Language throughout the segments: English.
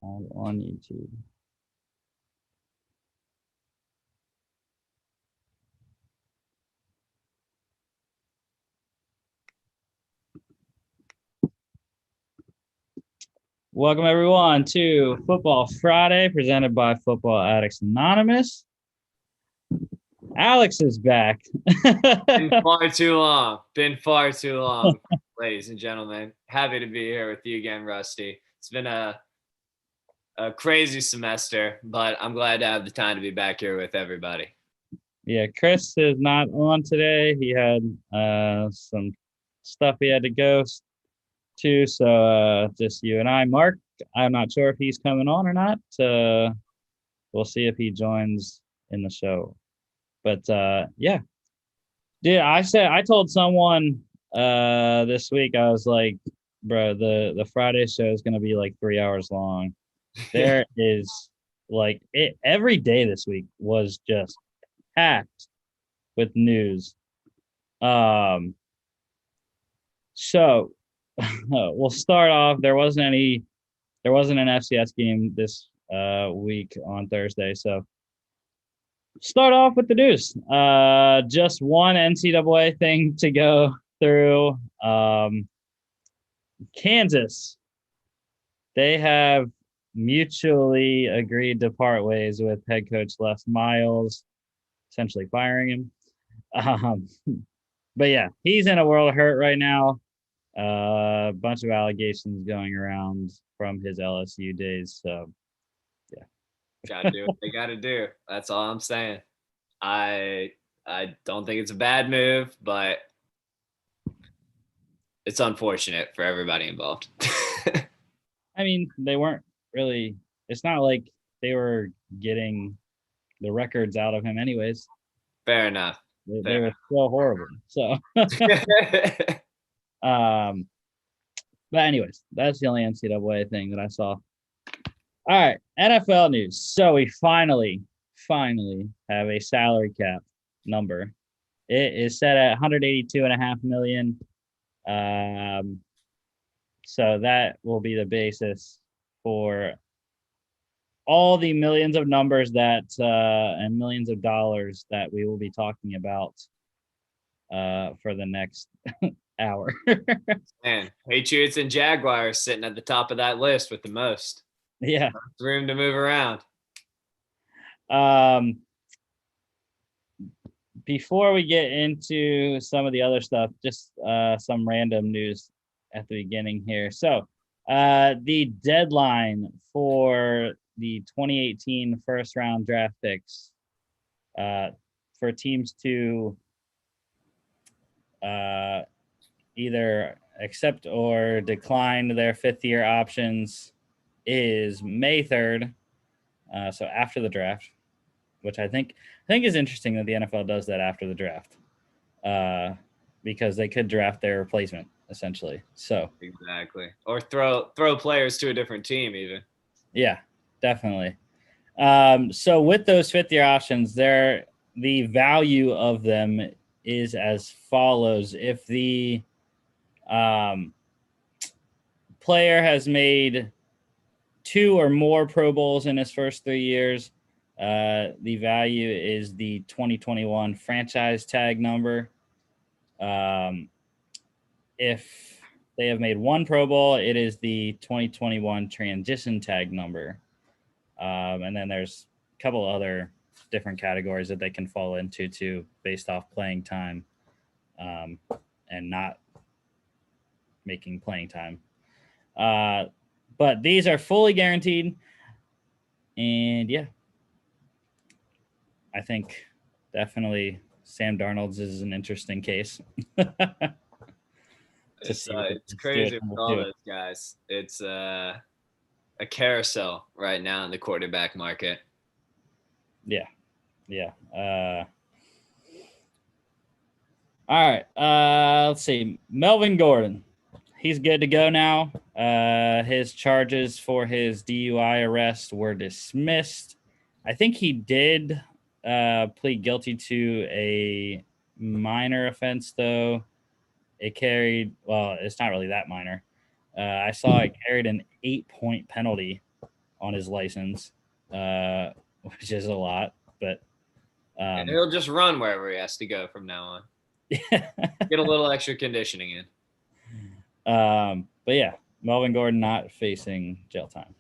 All on YouTube. Welcome everyone to Football Friday, presented by Football Addicts Anonymous. Alex is back. Been far too long. Ladies and gentlemen. Happy to be here with you again, Rusty. It's been a crazy semester, but I'm glad to have the time to be back here with everybody. Yeah, Chris is not on today. He had some stuff he had to go to, so just you and I. Mark, I'm not sure if he's coming on or not. We'll see if he joins in the show. But yeah. Dude, I told someone this week, I was like, bro, the Friday show is gonna be like 3 hours long. There is like every day this week was just packed with news. So we'll start off. There wasn't an FCS game this week on Thursday, so start off with the news. Just one NCAA thing to go through. Kansas, they have mutually agreed to part ways with head coach Les Miles, essentially firing him. But yeah, he's in a world of hurt right now. A bunch of allegations going around from his LSU days. So yeah. Gotta do what they gotta do. That's all I'm saying. I don't think it's a bad move, but it's unfortunate for everybody involved. I mean, they weren't really, it's not like they were getting the records out of him anyways. Fair enough. They were so horrible. So but anyways, that's the only NCAA thing that I saw. All right, NFL news. So we finally have a salary cap number. It is set at 182.5 million. So that will be the basis for all the millions of numbers that and millions of dollars that we will be talking about for the next hour. Man, Patriots and Jaguars sitting at the top of that list with the most. Yeah. Room to move around. Before we get into some of the other stuff, just some random news at the beginning here. So the deadline for the 2018 first round draft picks for teams to either accept or decline their fifth-year options is May 3rd. So after the draft, which I think is interesting that the NFL does that after the draft, because they could draft their replacement essentially. So exactly, or throw players to a different team even. Yeah, definitely. So with those fifth-year options, the value of them is as follows: if the player has made 2 or more Pro Bowls in his first 3 years, the value is the 2021 franchise tag number. If they have made 1 Pro Bowl, it is the 2021 transition tag number. And then there's a couple other different categories that they can fall into too, based off playing time and not making playing time. But these are fully guaranteed. And yeah, I think definitely Sam Darnold's is an interesting case. It's crazy with all those guys. It's a carousel right now in the quarterback market. Yeah. All right. Let's see. Melvin Gordon. He's good to go now. His charges for his DUI arrest were dismissed. I think he did plead guilty to a minor offense, though. It carried, well, it's not really that minor. I saw it carried an 8-point penalty on his license, which is a lot. But And he'll just run wherever he has to go from now on. Get a little extra conditioning in. But yeah, Melvin Gordon not facing jail time.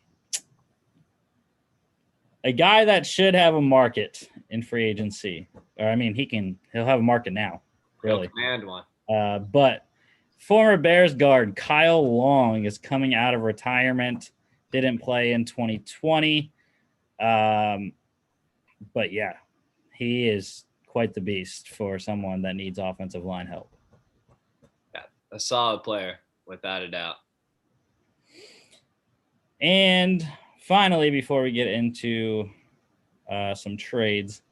A guy that should have a market in free agency, or I mean, he'll have a market now, really. He'll command one. But former Bears guard Kyle Long is coming out of retirement. Didn't play in 2020. But yeah, he is quite the beast for someone that needs offensive line help. Yeah, a solid player, without a doubt. And finally, before we get into some trades,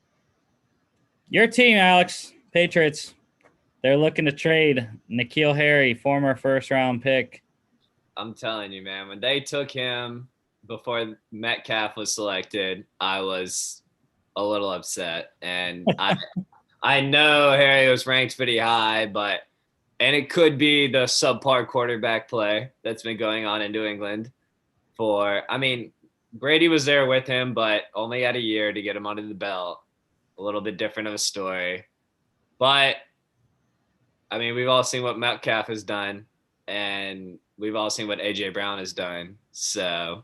your team, Alex, Patriots, they're looking to trade N'Keal Harry, former first-round pick. I'm telling you, man, when they took him before Metcalf was selected, I was a little upset. And I know Harry was ranked pretty high, and it could be the subpar quarterback play that's been going on in New England. Brady was there with him, but only had a year to get him under the belt. A little bit different of a story. But, we've all seen what Metcalf has done, and we've all seen what A.J. Brown has done. So,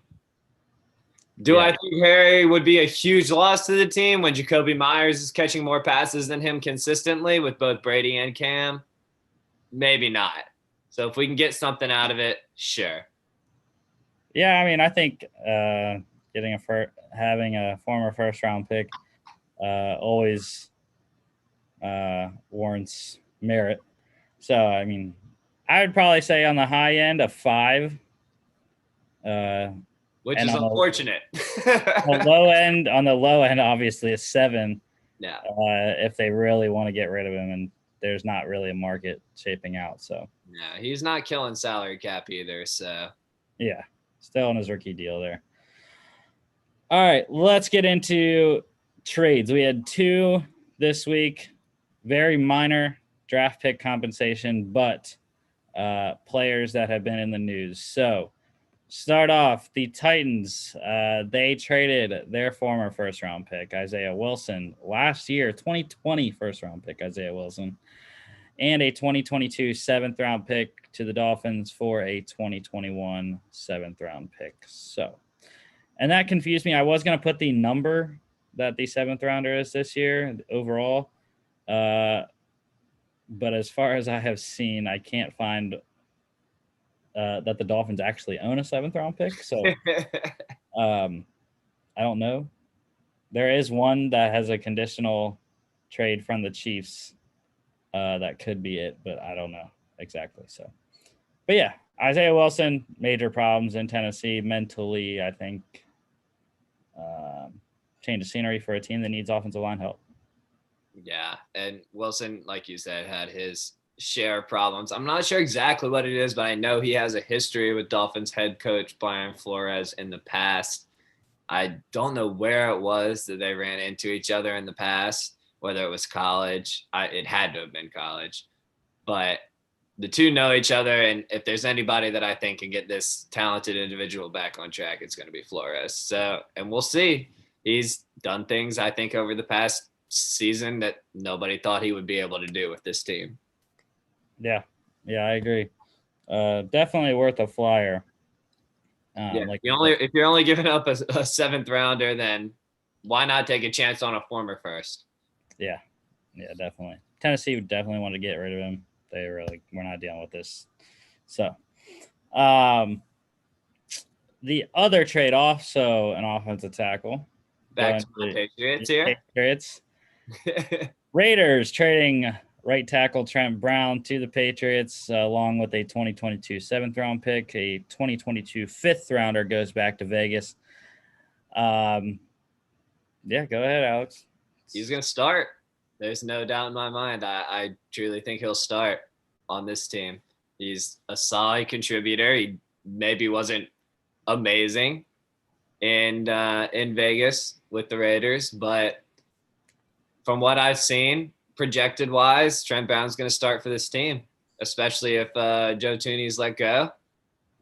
I think Harry would be a huge loss to the team when Jacoby Myers is catching more passes than him consistently with both Brady and Cam? Maybe not. So, if we can get something out of it, sure. Yeah, I think having a former first-round pick always warrants merit. So, I would probably say on the high end a 5. Which is unfortunate. on the low end, obviously a 7. Yeah. If they really want to get rid of him, and there's not really a market shaping out. So. Yeah, he's not killing salary cap either. So. Yeah, still on his rookie deal there. All right, let's get into trades. We had 2 this week. Very minor draft pick compensation, but players that have been in the news. So start off, the Titans. They traded their former first-round pick, Isaiah Wilson, last year, 2020 first-round pick, Isaiah Wilson, and a 2022 7th-round pick to the Dolphins for a 2021 7th-round pick. So, and that confused me. I was going to put the number that the 7th-rounder is this year overall. But as far as I have seen, I can't find that the Dolphins actually own a 7th-round pick. So I don't know. There is one that has a conditional trade from the Chiefs. That could be it, but I don't know exactly. So, but yeah, Isaiah Wilson, major problems in Tennessee mentally, I think. Change of scenery for a team that needs offensive line help. Yeah, and Wilson, like you said, had his share of problems. I'm not sure exactly what it is, but I know he has a history with Dolphins head coach Brian Flores in the past. I don't know where it was that they ran into each other in the past, whether it was college. It had to have been college. But the two know each other, and if there's anybody that I think can get this talented individual back on track, it's going to be Flores. So, and we'll see. He's done things, I think, over the past season that nobody thought he would be able to do with this team. Yeah, I agree. Definitely worth a flyer. If you're only giving up a 7th-rounder, then why not take a chance on a former first? Yeah, definitely. Tennessee would definitely want to get rid of him. They were like, we're not dealing with this. So, the other trade also an offensive tackle. Back to the Patriots here. Patriots. Raiders trading right tackle Trent Brown to the Patriots, along with a 2022 7th-round pick. A 2022 5th-rounder goes back to Vegas. Yeah, go ahead, Alex. He's going to start. There's no doubt in my mind. I truly think he'll start on this team. He's a solid contributor. He maybe wasn't amazing in Vegas with the Raiders, but from what I've seen, projected wise, Trent Brown's going to start for this team, especially if Joe Thuney's let go.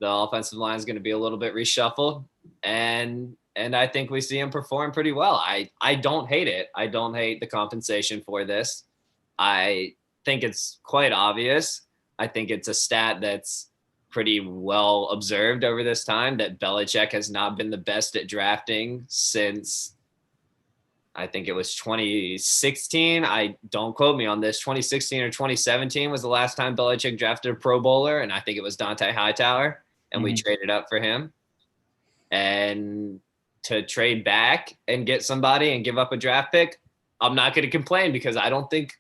the offensive line is going to be a little bit reshuffled, and I think we see him perform pretty well. I don't hate it. I don't hate the compensation for this. I think it's quite obvious. I think it's a stat that's pretty well observed over this time that Belichick has not been the best at drafting since I think it was 2016. I don't quote me on this. 2016 or 2017 was the last time Belichick drafted a Pro Bowler, and I think it was Dante Hightower, and we traded up for him. And to trade back and get somebody and give up a draft pick, I'm not going to complain because I don't think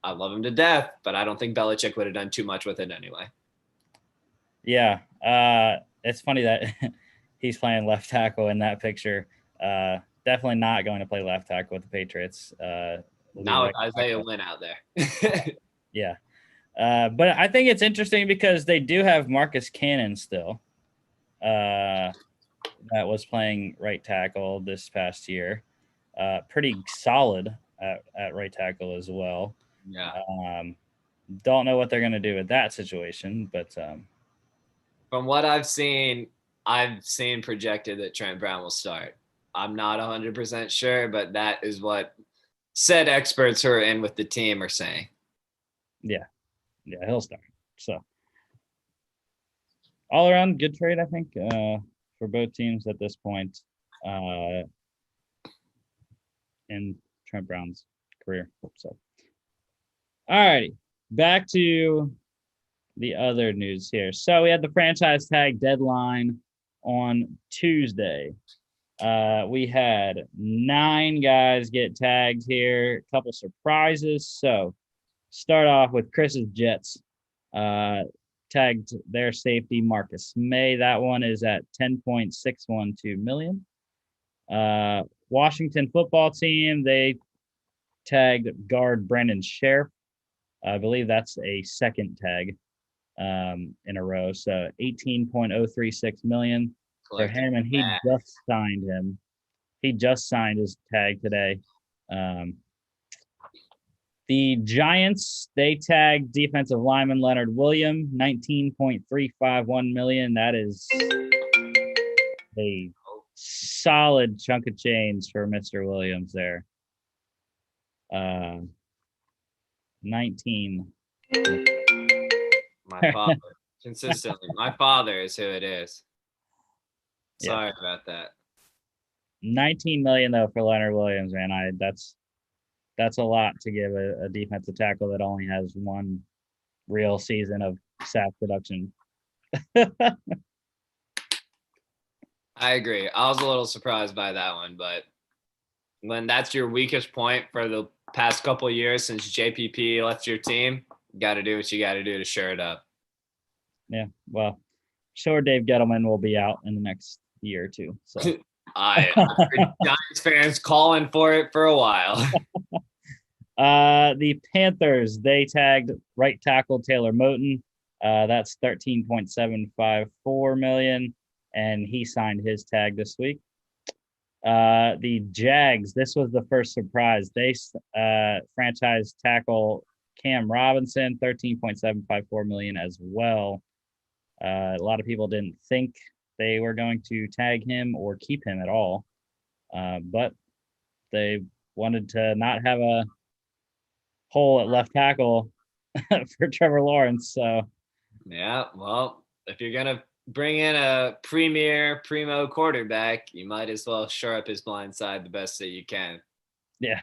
I love him to death, but I don't think Belichick would have done too much with it anyway. Yeah. It's funny that he's playing left tackle in that picture. Definitely not going to play left tackle with the Patriots. Now with Isaiah Wynn out there. Yeah. But I think it's interesting because they do have Marcus Cannon still. That was playing right tackle this past year. Pretty solid at right tackle as well. Yeah. Don't know what they're going to do with that situation, but from what I've seen projected that Trent Brown will start. I'm not 100% sure, but that is what said experts who are in with the team are saying. Yeah, he'll start. So all around good trade, I think, for both teams at this point in Trent Brown's career. So, all righty, back to the other news here. So we had the franchise tag deadline on Tuesday. We had 9 guys get tagged here, a couple surprises. So start off with Chris's Jets. Tagged their safety, Marcus May. That one is at $10.612 million. Washington football team, they tagged guard Brandon Sheriff. I believe that's a second tag in a row. So $18.036 million for him, and he just signed him. He just signed his tag today. The Giants, they tagged defensive lineman Leonard Williams, $19.351 million. That is a solid chunk of change for Mr. Williams there. 19. My father, consistently. My father is who it is. Sorry about that. $19 million though for Leonard Williams, man. That's a lot to give a defensive tackle that only has one real season of sack production. I agree. I was a little surprised by that one, but when that's your weakest point for the past couple of years since JPP left your team, you got to do what you got to do to shore it up. Yeah, well, sure, Dave Gettleman will be out in the next year or two. So I've heard Giants fans calling for it for a while. The Panthers, they tagged right tackle Taylor Moton. That's $13.754 million, and he signed his tag this week. The Jags, this was the first surprise. They franchise tackle Cam Robinson, $13.754 million as well. A lot of people didn't think they were going to tag him or keep him at all, but they wanted to not have a hole at left tackle for Trevor Lawrence. So, yeah, well, if you're gonna bring in a primo quarterback, you might as well shore up his blind side the best that you can. Yeah.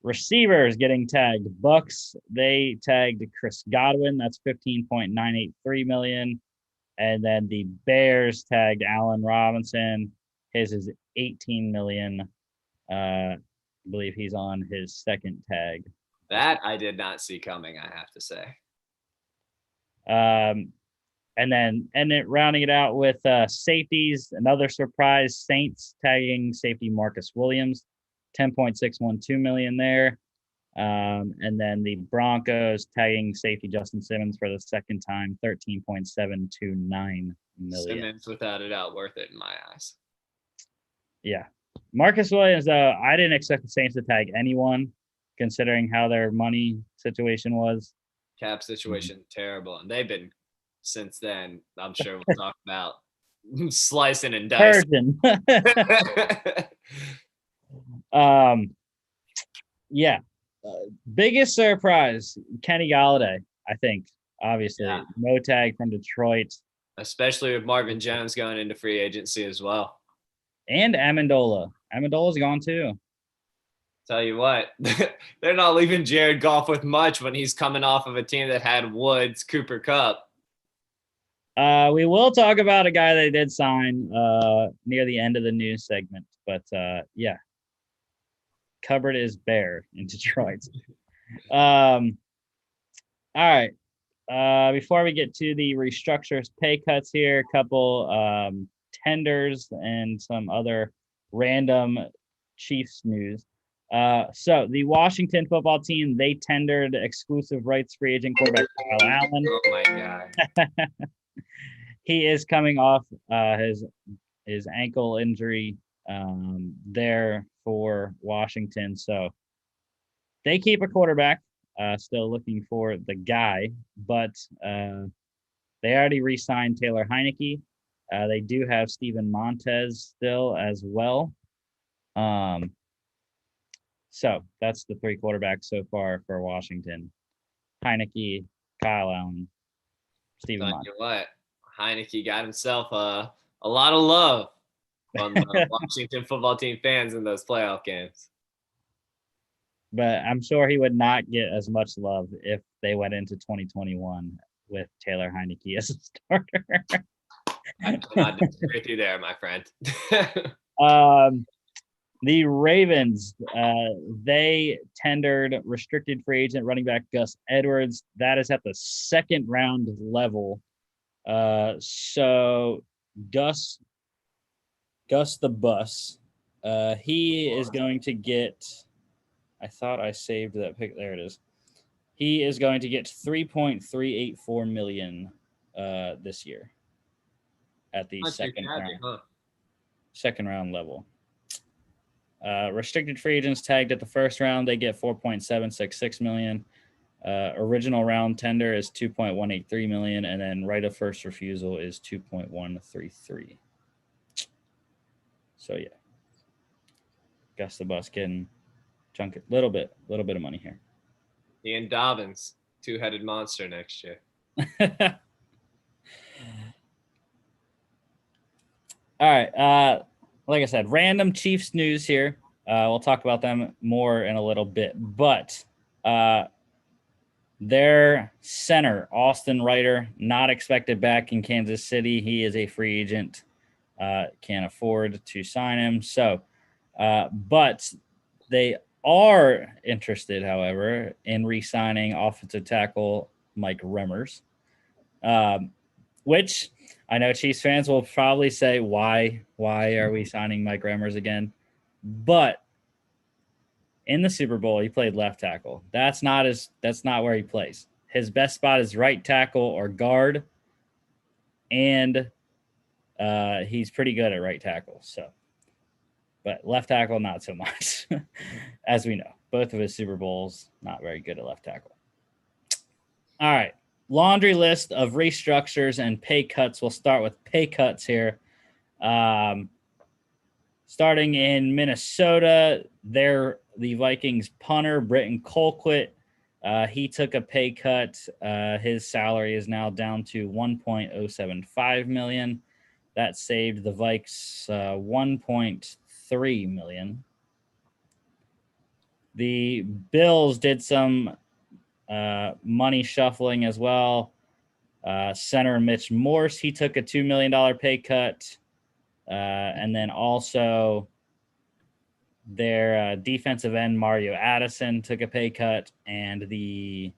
Receivers getting tagged. Bucks, they tagged Chris Godwin. That's $15.983 million. And then the Bears tagged Allen Robinson. His is $18 million. I believe he's on his second tag. That I did not see coming, I have to say. And then rounding it out with safeties, another surprise, Saints tagging safety Marcus Williams, $10.612 million there. And then the Broncos tagging safety Justin Simmons for the second time, $13.729 million. Simmons, without a doubt, worth it in my eyes. Yeah. Marcus Williams, though, I didn't expect the Saints to tag anyone, considering how their money situation was. Cap situation, terrible. And they've been since then. I'm sure we'll talk about slicing and dicing. Yeah. Biggest surprise, Kenny Galladay, I think. Obviously, no tag from Detroit. Especially with Marvin Jones going into free agency as well. And Amendola. Amendola's gone too. Tell you what, they're not leaving Jared Goff with much when he's coming off of a team that had Woods, Cooper Kupp. We will talk about a guy they did sign near the end of the news segment. But yeah, cupboard is bare in Detroit. All right. Before we get to the restructures, pay cuts here, a couple tenders and some other random Chiefs news. So the Washington football team, they tendered exclusive rights free agent quarterback Kyle Allen. Oh my God. He is coming off his ankle injury there for Washington. So they keep a quarterback, still looking for the guy, but they already re-signed Taylor Heineke. They do have Steven Montez still as well. So that's the three quarterbacks so far for Washington: Heineke, Kyle Allen, Steven Montez. What? Heineke got himself a lot of love from the Washington football team fans in those playoff games. But I'm sure he would not get as much love if they went into 2021 with Taylor Heineke as a starter. I cannot disagree with you there, my friend. The Ravens, they tendered restricted free agent running back Gus Edwards. That is at the second round level. So Gus the Bus, he is going to get, I thought I saved that pick. There it is. He is going to get $3.384 million this year at the second round level. Restricted free agents tagged at the first round, they get $4.766 million. Original round tender is $2.183 million, and then right of first refusal is $2.133. So yeah, Gus the Bus getting chunk it, little bit of money here. Ian Dobbins, two-headed monster next year. All right. Like I said, random Chiefs news here. We'll talk about them more in a little bit. But their center, Austin Reiter, not expected back in Kansas City. He is a free agent. Can't afford to sign him. So, but they are interested, however, in re-signing offensive tackle Mike Remmers, which I know Chiefs fans will probably say, why are we signing Mike Remmers again? But in the Super Bowl, he played left tackle. That's not where he plays. His best spot is right tackle or guard, and he's pretty good at right tackle. So, but left tackle, not so much, as we know. Both of his Super Bowls, not very good at left tackle. All right. Laundry list of restructures and pay cuts. We'll start with pay cuts here. Starting in Minnesota, the Vikings punter, Britton Colquitt, he took a pay cut. His salary is now down to $1.075 million. That saved the Vikes $1.3 million. The Bills did some money shuffling as well. Center Mitch Morse, he took a $2 million pay cut. And then also their defensive end, Mario Addison, took a pay cut, and they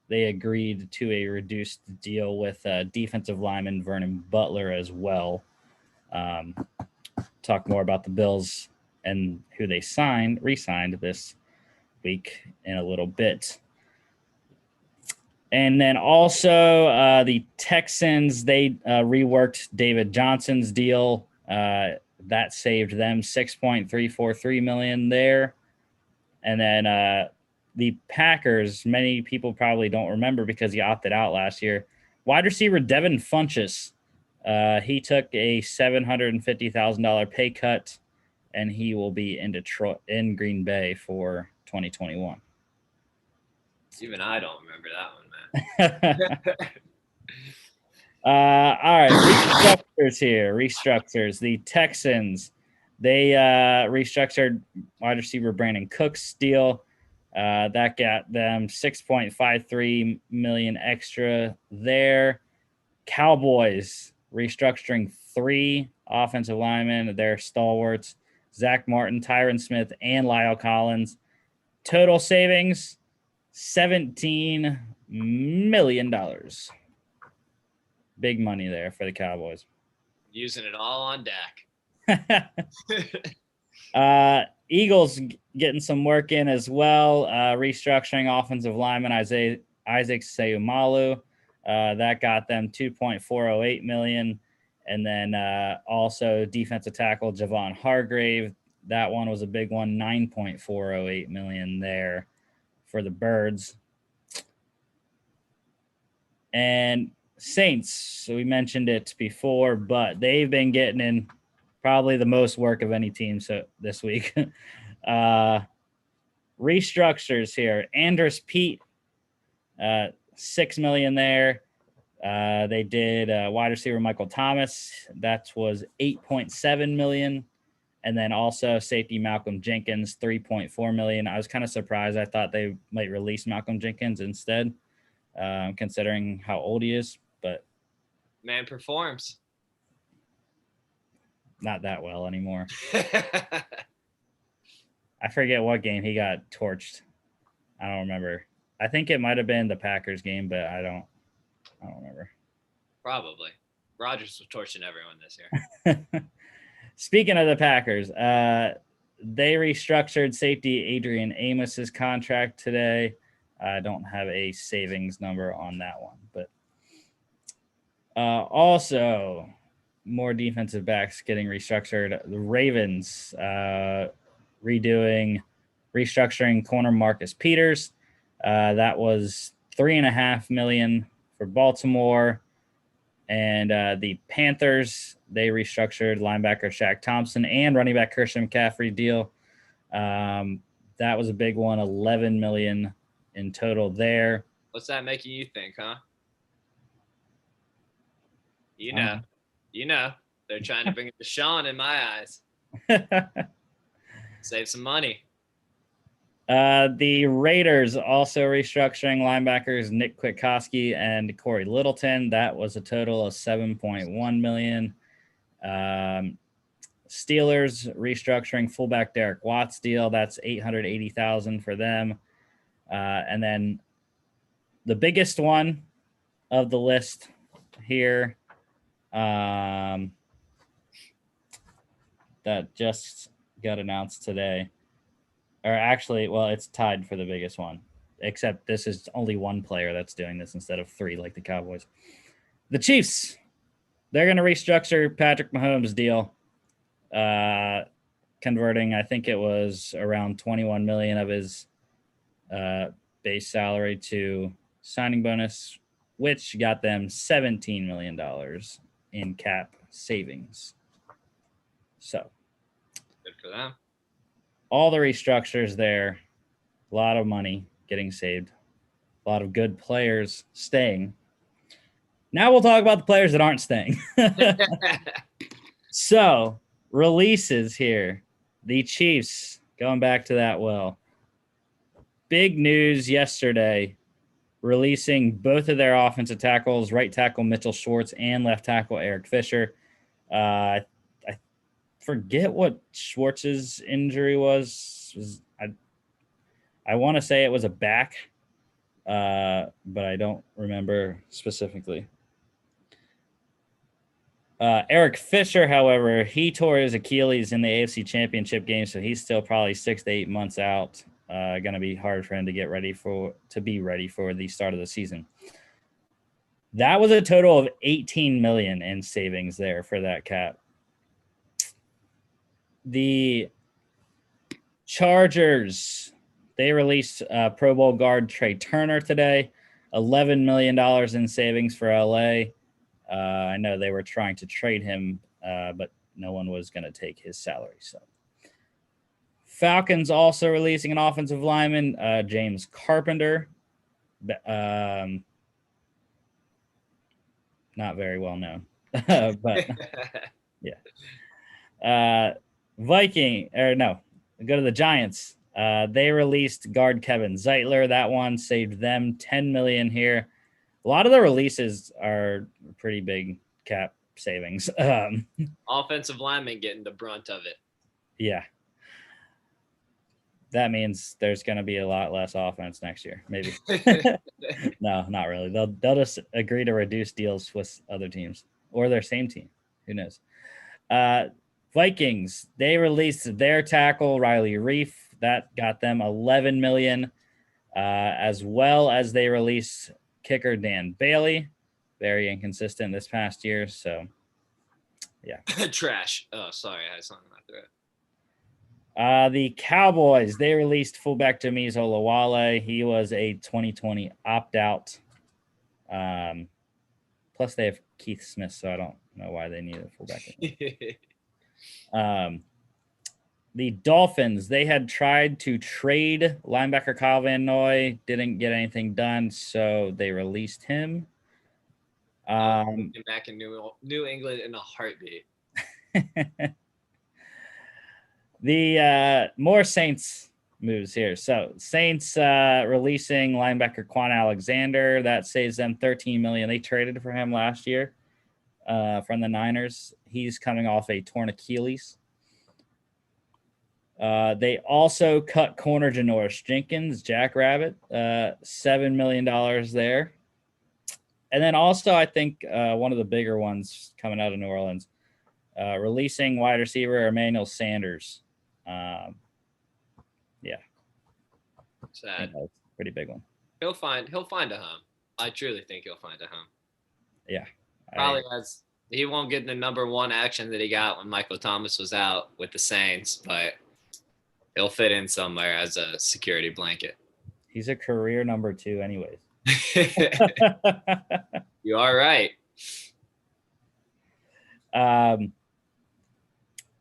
agreed to a reduced deal with defensive lineman Vernon Butler as well. Talk more about the Bills and who they re-signed this week in a little bit. And then also the Texans, they reworked David Johnson's deal. That saved them $6.343 million there. And then the Packers, many people probably don't remember because he opted out last year. Wide receiver Devin Funchess. He took a $750,000 pay cut, and he will be in Green Bay for 2021. Even I don't remember that one, man. All right, restructures here. Restructures. The Texans, they restructured wide receiver Brandon Cook's deal. That got them $6.53 million extra there. Cowboys restructuring 3 offensive linemen, their stalwarts, Zach Martin, Tyron Smith, and Lyle Collins. Total savings, $17 million. Big money there for the Cowboys. Using it all on Dak. Eagles getting some work in as well. Restructuring offensive lineman Isaac Seumalo. That got them $2.408 million. And then also defensive tackle Javon Hargrave. That one was a big one, $9.408 million there for the Birds. And Saints, so we mentioned it before, but they've been getting in probably the most work of any team this week. Restructures here. Andrus Peat, $6 million there. They did wide receiver Michael Thomas. That was $8.7 million. And then also safety Malcolm Jenkins, $3.4 million. I was kind of surprised. I thought they might release Malcolm Jenkins instead, considering how old he is. But man performs. Not that well anymore. I forget what game he got torched. I don't remember. I think it might have been the Packers game, but I don't remember. Probably. Rodgers was torching everyone this year. Speaking of the Packers, they restructured safety Adrian Amos's contract today. I don't have a savings number on that one, but also more defensive backs getting restructured. The Ravens restructuring corner Marcus Peters. That was $3.5 million for Baltimore. And the Panthers, they restructured linebacker Shaq Thompson and running back Christian McCaffrey deal. That was a big one, $11 million in total there. What's that making you think, huh? You know, they're trying to bring it to Sean in my eyes. Save some money. The Raiders also restructuring linebackers Nick Kwiatkowski and Corey Littleton. That was a total of $7.1 million. Steelers restructuring fullback Derek Watts deal. That's $880,000 for them. And then the biggest one of the list here that just got announced today. Or actually, well, it's tied for the biggest one, except this is only one player that's doing this instead of 3 like the Cowboys. The Chiefs, they're going to restructure Patrick Mahomes' deal, converting, I think it was around $21 million of his base salary to signing bonus, which got them $17 million in cap savings. So, good for them. All the restructures there, a lot of money getting saved, a lot of good players staying. Now we'll talk about the players that aren't staying. So, releases here. The Chiefs, going back to that well. Big news yesterday, releasing both of their offensive tackles, right tackle Mitchell Schwartz and left tackle Eric Fisher. I forget what Schwartz's injury was. I want to say it was a back, but I don't remember specifically. Eric Fisher, however, he tore his Achilles in the AFC Championship game, so he's still probably 6 to 8 months out. Going to be hard for him to be ready for the start of the season. That was a total of $18 million in savings there for that cap. The Chargers, they released Pro Bowl guard Trey Turner today. $11 million in savings for LA. I know they were trying to trade him, but no one was going to take his salary. So Falcons also releasing an offensive lineman, James Carpenter. Not very well known, but yeah. Viking, or no, go to the Giants. They released guard Kevin Zeitler. That one saved them $10 million here. A lot of the releases are pretty big cap savings. Offensive linemen getting the brunt of it. Yeah. That means there's going to be a lot less offense next year, maybe. No, not really. They'll just agree to reduce deals with other teams or their same team. Who knows? Vikings, they released their tackle Riley Reef. That got them $11 million, as well as they released kicker Dan Bailey. Very inconsistent this past year. So, yeah. Trash. Oh, sorry, I had something in my throat. The Cowboys, they released fullback Jamiz Olawale. He was a 2020 opt-out. Plus, they have Keith Smith, so I don't know why they need a fullback. The Dolphins, they had tried to trade linebacker Kyle Van Noy, didn't get anything done, so they released him. Back in New England in a heartbeat. The more Saints moves here. So Saints releasing linebacker Quan Alexander. That saves them $13 million. They traded for him last year from the Niners. He's coming off a torn Achilles. They also cut corner Janoris Jenkins, Jackrabbit, $7 million there. And then also, I think one of the bigger ones coming out of New Orleans, releasing wide receiver Emmanuel Sanders. Yeah. Sad. That's a pretty big one. He'll find a home. I truly think he'll find a home. Yeah. Probably has. He won't get the number one action that he got when Michael Thomas was out with the Saints, but he'll fit in somewhere as a security blanket. He's a career number 2 anyways. You are right. All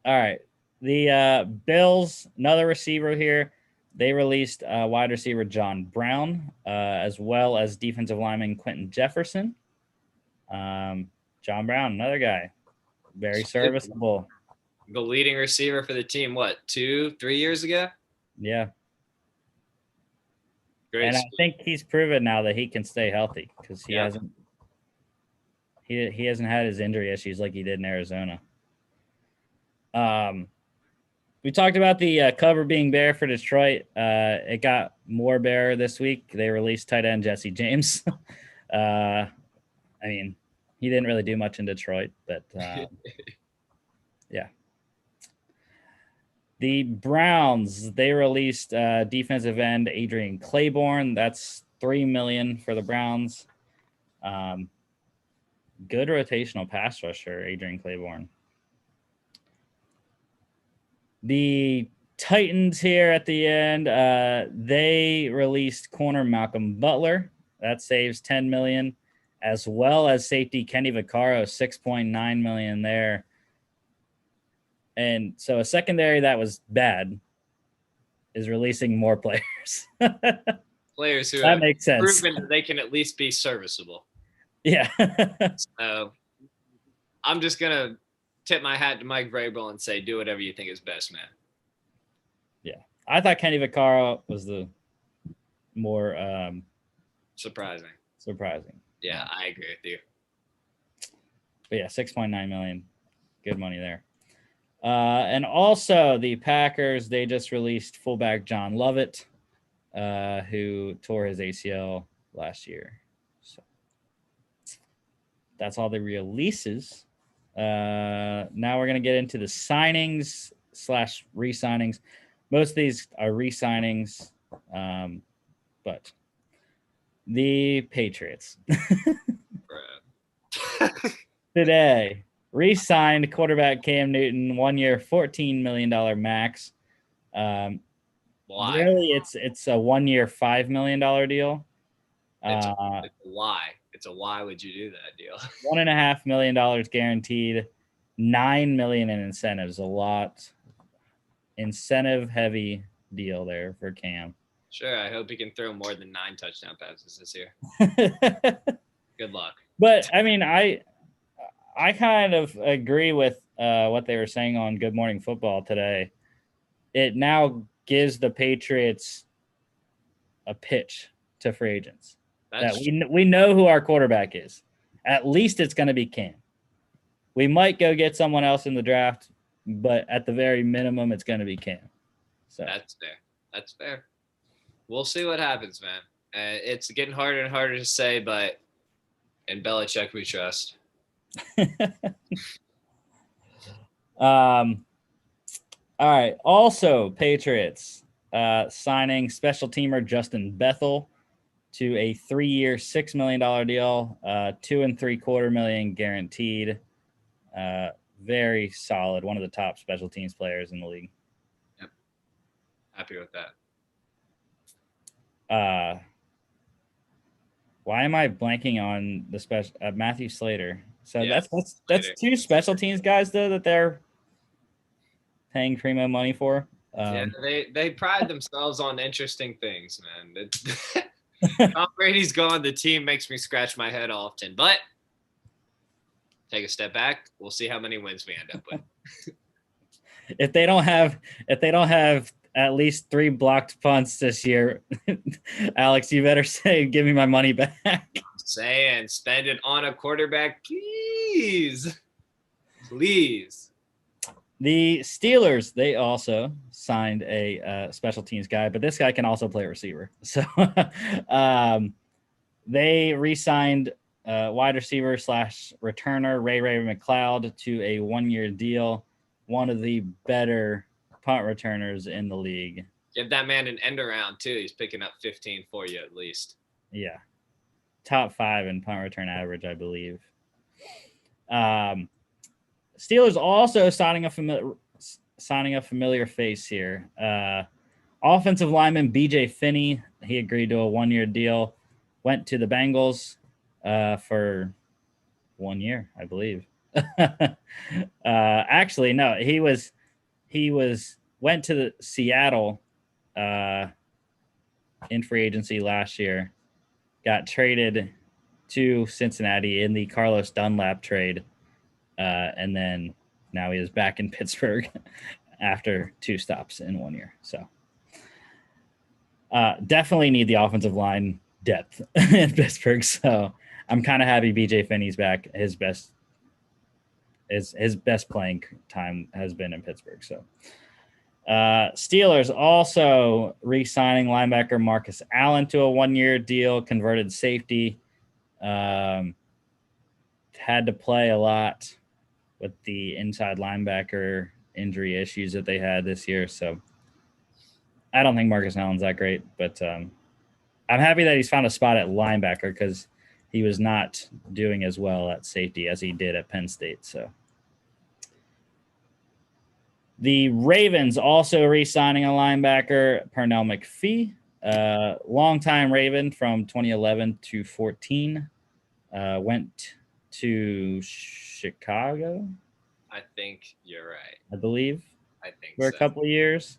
right. The Bills, another receiver here. They released wide receiver John Brown, as well as defensive lineman Quentin Jefferson. John Brown, another guy, very serviceable. The leading receiver for the team, 2-3 years ago? Yeah. Great. And I think he's proven now that he can stay healthy because he hasn't had his injury issues like he did in Arizona. We talked about the cover being bare for Detroit. It got more bare this week. They released tight end Jesse James. I mean, he didn't really do much in Detroit, but yeah. The Browns, they released defensive end Adrian Claiborne. That's $3 million for the Browns. Good rotational pass rusher, Adrian Claiborne. The Titans here at the end, they released corner Malcolm Butler. That saves $10 million, as well as safety Kenny Vaccaro, $6.9 million there. And so a secondary that was bad is releasing more players. Players who that makes sense. Proven that they can at least be serviceable. Yeah. So I'm just gonna tip my hat to Mike Vrabel and say, do whatever you think is best, man. Yeah, I thought Kenny Vaccaro was the more surprising. Yeah, I agree with you. But yeah, $6.9 million, good money there. And also the Packers, they just released fullback John Lovett, who tore his ACL last year. So that's all the releases. Now we're going to get into the signings / re-signings. Most of these are re-signings, but the Patriots today re-signed quarterback Cam Newton, 1 year, $14 million max. Why? Really, it's a 1 year, $5 million deal. It's a why. It's a why would you do that deal? $1.5 million guaranteed, $9 million in incentives. A lot incentive heavy deal there for Cam. Sure. I hope he can throw more than 9 touchdown passes this year. Good luck. But I mean, I kind of agree with what they were saying on Good Morning Football today. It now gives the Patriots a pitch to free agents that we know who our quarterback is. At least it's going to be Cam. We might go get someone else in the draft, but at the very minimum, it's going to be Cam. So that's fair. That's fair. We'll see what happens, man. It's getting harder and harder to say, but in Belichick we trust. All right. Also, Patriots signing special teamer Justin Bethel to a 3-year, $6 million deal, $2.75 million guaranteed. Very solid. One of the top special teams players in the league. Yep. Happy with that. Why am I blanking on the special Matthew Slater? So Yeah, that's 2 special teams guys though that they're paying primo money for. Yeah, they pride themselves on interesting things, man. Tom Brady's gone. The team makes me scratch my head often, but take a step back. We'll see how many wins we end up with. If they don't have at least 3 blocked punts this year, Alex, you better say, give me my money back. I'm saying, spend it on a quarterback, please. Please. The Steelers, they also signed a special teams guy, but this guy can also play receiver. So they re-signed wide receiver / returner Ray McLeod to a 1-year deal. One of the better punt returners in the league. Give that man an end around too. He's picking up 15 for you at least. Yeah. Top 5 in punt return average, I believe. Steelers also signing a familiar face here. Offensive lineman BJ Finney, he agreed to a 1-year deal. Went to the Bengals for 1 year, I believe. Actually, no, he went to the Seattle in free agency last year. Got traded to Cincinnati in the Carlos Dunlap trade. And then now he is back in Pittsburgh after 2 stops in 1 year. So definitely need the offensive line depth in Pittsburgh. So I'm kind of happy BJ Finney's back. His best playing time has been in Pittsburgh. So Steelers also re-signing linebacker Marcus Allen to a 1-year deal, converted safety. Had to play a lot with the inside linebacker injury issues that they had this year. So I don't think Marcus Allen's that great, but I'm happy that he's found a spot at linebacker because he was not doing as well at safety as he did at Penn State. So the Ravens also re-signing a linebacker, Pernell McPhee, longtime Raven from 2011 to 14, went to Chicago. I think you're right. I believe. I think for a couple of years.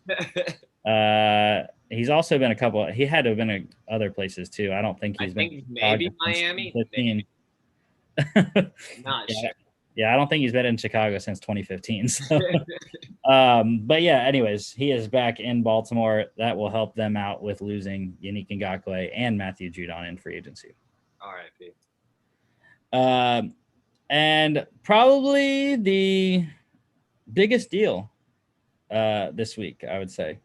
He's also been he had to have been at other places too. I don't think he's been. Maybe Miami. Maybe. Not sure. Yeah, I don't think he's been in Chicago since 2015. So, but yeah, anyways, he is back in Baltimore. That will help them out with losing Yannick Ngakoue and Matthew Judon in free agency. All right, Pete. And probably the biggest deal this week, I would say.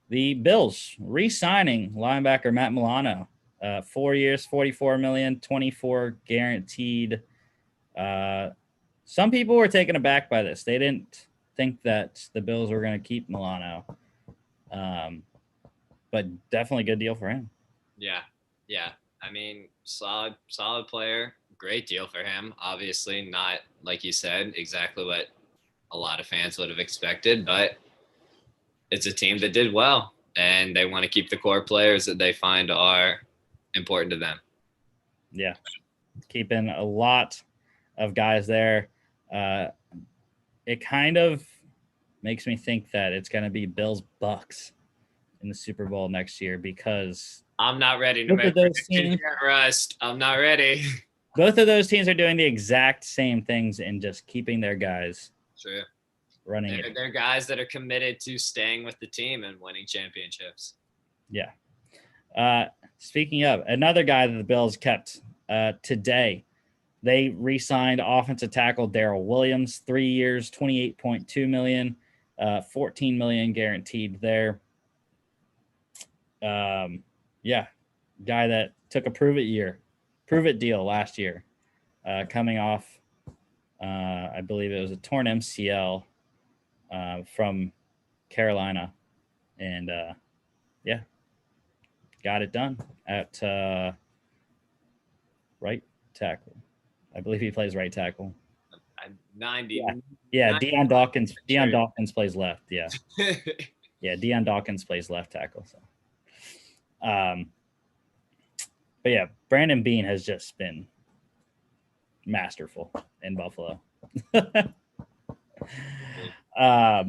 The Bills re-signing linebacker Matt Milano. 4 years, $44 million, 24 guaranteed. Some people were taken aback by this. They didn't think that the Bills were going to keep Milano. But definitely a good deal for him. Yeah. I mean, solid player. Great deal for him. Obviously not, like you said, exactly what a lot of fans would have expected, but it's a team that did well, and they want to keep the core players that they find are important to them. Yeah, keeping a lot of guys there. It kind of makes me think that it's going to be Bills Bucks in the Super Bowl next year, because I'm not ready to make predictions yet, Rust. I'm not ready. Both of those teams are doing the exact same things and just keeping their guys. True. Running it. They're guys that are committed to staying with the team and winning championships. Yeah. Speaking of, another guy that the Bills kept today, they re-signed offensive tackle Darrell Williams, 3 years, $28.2 million, $14 million guaranteed there. Yeah, guy that took a prove it deal last year, coming off, I believe it was a torn MCL from Carolina, and yeah, got it done at right tackle. I believe he plays right tackle. 90. Yeah. Deion Dawkins plays left. Yeah. Yeah. Deion Dawkins plays left tackle. So, but yeah, Brandon Beane has just been masterful in Buffalo. All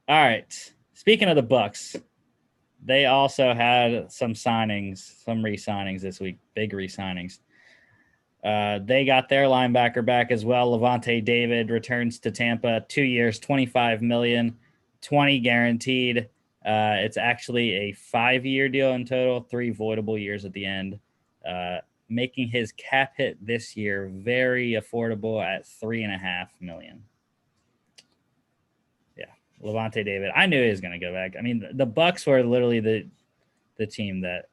right. Speaking of the Bucks, they also had some re-signings this week, big re-signings. They got their linebacker back as well. Levante David returns to Tampa, 2 years, $25 million, 20 guaranteed. It's actually a 5-year deal in total, 3 voidable years at the end, making his cap hit this year very affordable at $3.5 million. Yeah, Levante David. I knew he was going to go back. I mean, the Bucks were literally the team that,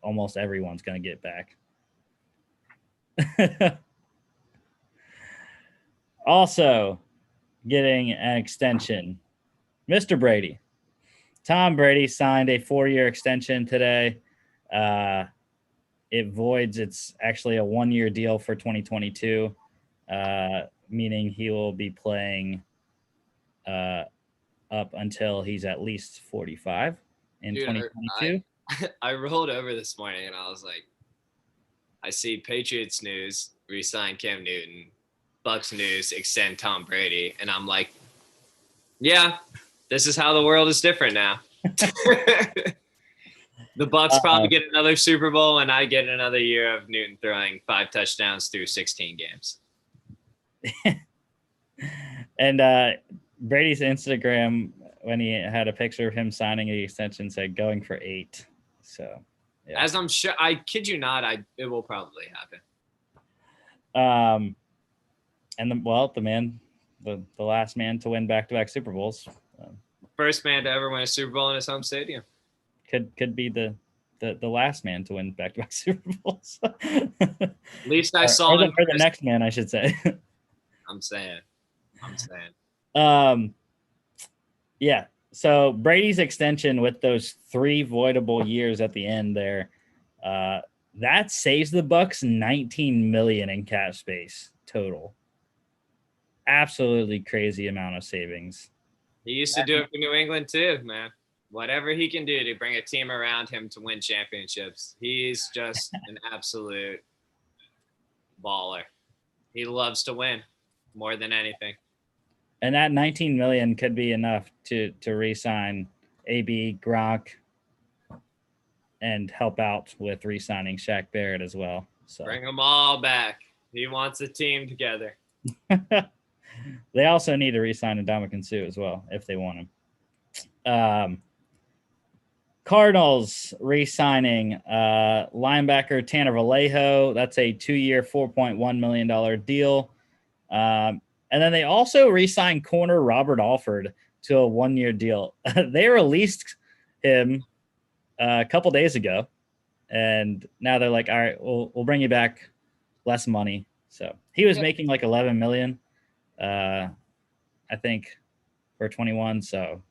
almost everyone's going to get back. Also getting an extension, Mr. Brady. Tom Brady signed a 4-year extension today. It voids. It's actually a 1-year deal for 2022, meaning he will be playing up until he's at least 45 in 2022. I rolled over this morning and I was like, I see Patriots news, re-sign Cam Newton, Bucks news, extend Tom Brady. And I'm like, yeah, this is how the world is different now. The Bucks probably get another Super Bowl, and I get another year of Newton throwing 5 touchdowns through 16 games. And Brady's Instagram, when he had a picture of him signing the extension, said going for 8. So, yeah. As I'm sure, I kid you not, it will probably happen. And the last man to win back-to-back Super Bowls. First man to ever win a Super Bowl in his home stadium. Could be the last man to win back-to-back Super Bowls. At least I saw him. Or the next man, I should say. I'm saying. Yeah. So Brady's extension with those 3 voidable years at the end there, that saves the Bucks $19 million in cap space total. Absolutely crazy amount of savings. He used to do it for New England too, man. Whatever he can do to bring a team around him to win championships. He's just an absolute baller. He loves to win more than anything. And that $19 million could be enough to re-sign AB, Gronk, and help out with re-signing Shaq Barrett as well. So bring them all back. He wants a team together. They also need to re-sign Ndamukong Suh as well if they want him. Cardinals re-signing linebacker Tanner Vallejo. That's a 2-year, $4.1 million deal. And then they also re-signed corner Robert Alford to a 1-year deal. They released him a couple days ago, and now they're like, all right, we'll bring you back less money. So he was making like $11 million, I think, for 21. So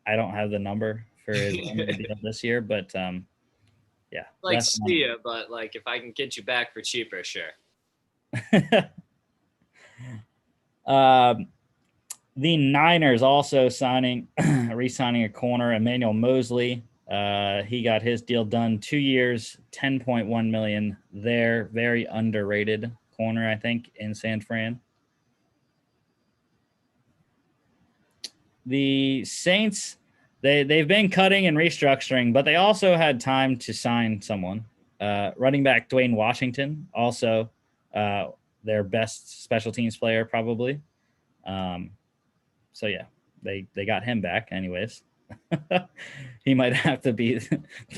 I don't have the number for his deal this year, but yeah. Like Sia, but like if I can get you back for cheaper, sure. The Niners also re-signing a corner, Emmanuel Mosley, He got his deal done, 2 years, $10.1 million. There, very underrated corner, I think, in San Fran. The Saints, they've been cutting and restructuring, but they also had time to sign someone. Running back Dwayne Washington, also their best special teams player, probably. So yeah, they got him back anyways. He might have to be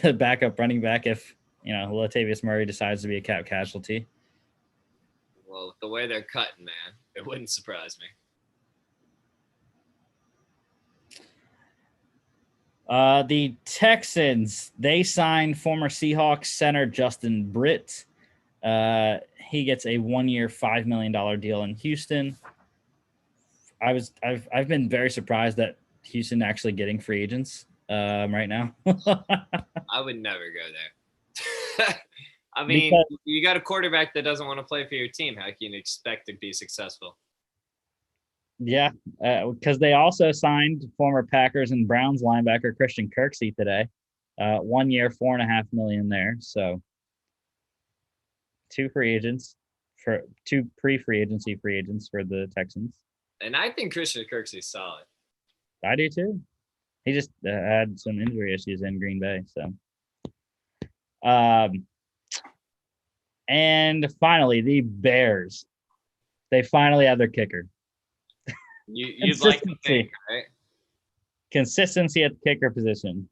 the backup running back if Latavius Murray decides to be a cap casualty. Well, the way they're cutting, man, it wouldn't surprise me. The Texans, they signed former Seahawks center Justin Britt. He gets a 1-year, $5 million deal in Houston. I've been very surprised that Houston actually getting free agents right now. I would never go there. I mean, you got a quarterback that doesn't want to play for your team. How can you expect to be successful? Yeah, because they also signed former Packers and Browns linebacker Christian Kirksey today. 1 year, $4.5 million there. So 2 free agents for 2 pre-free agency free agents for the Texans. And I think Christian Kirksey's solid. I do too. He just had some injury issues in Green Bay. So, and finally, the Bears. They finally have their kicker. You'd like to think, right? Consistency at the kicker position.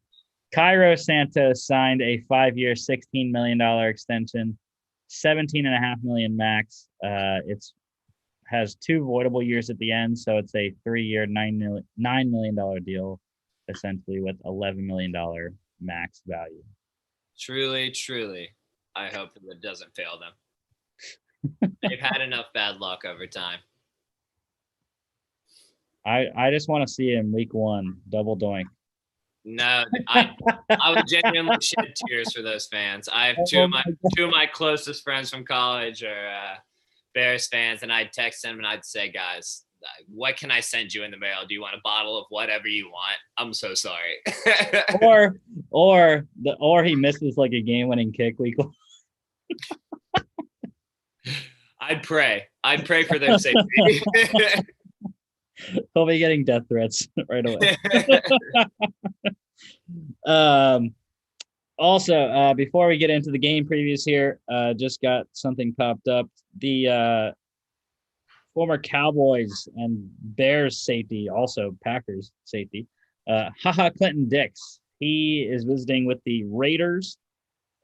Cairo Santos signed a 5-year, $16 million extension, $17.5 million max. It's has 2 voidable years at the end, so it's a 3-year, $9 million deal, essentially with $11 million max value. Truly, truly, I hope that it doesn't fail them. They've had enough bad luck over time. I just want to see him week 1 double doink. No, I would genuinely shed tears for those fans. I have two of my closest friends from college are Bears fans, and I'd text them and I'd say, guys, what can I send you in the mail? Do you want a bottle of whatever you want? I'm so sorry. or he misses like a game-winning kick week 1. I'd pray for their safety. He'll be getting death threats right away. Also, before we get into the game previews here, just got something popped up. The former Cowboys and Bears safety, also Packers safety, Clinton Dix. He is visiting with the Raiders.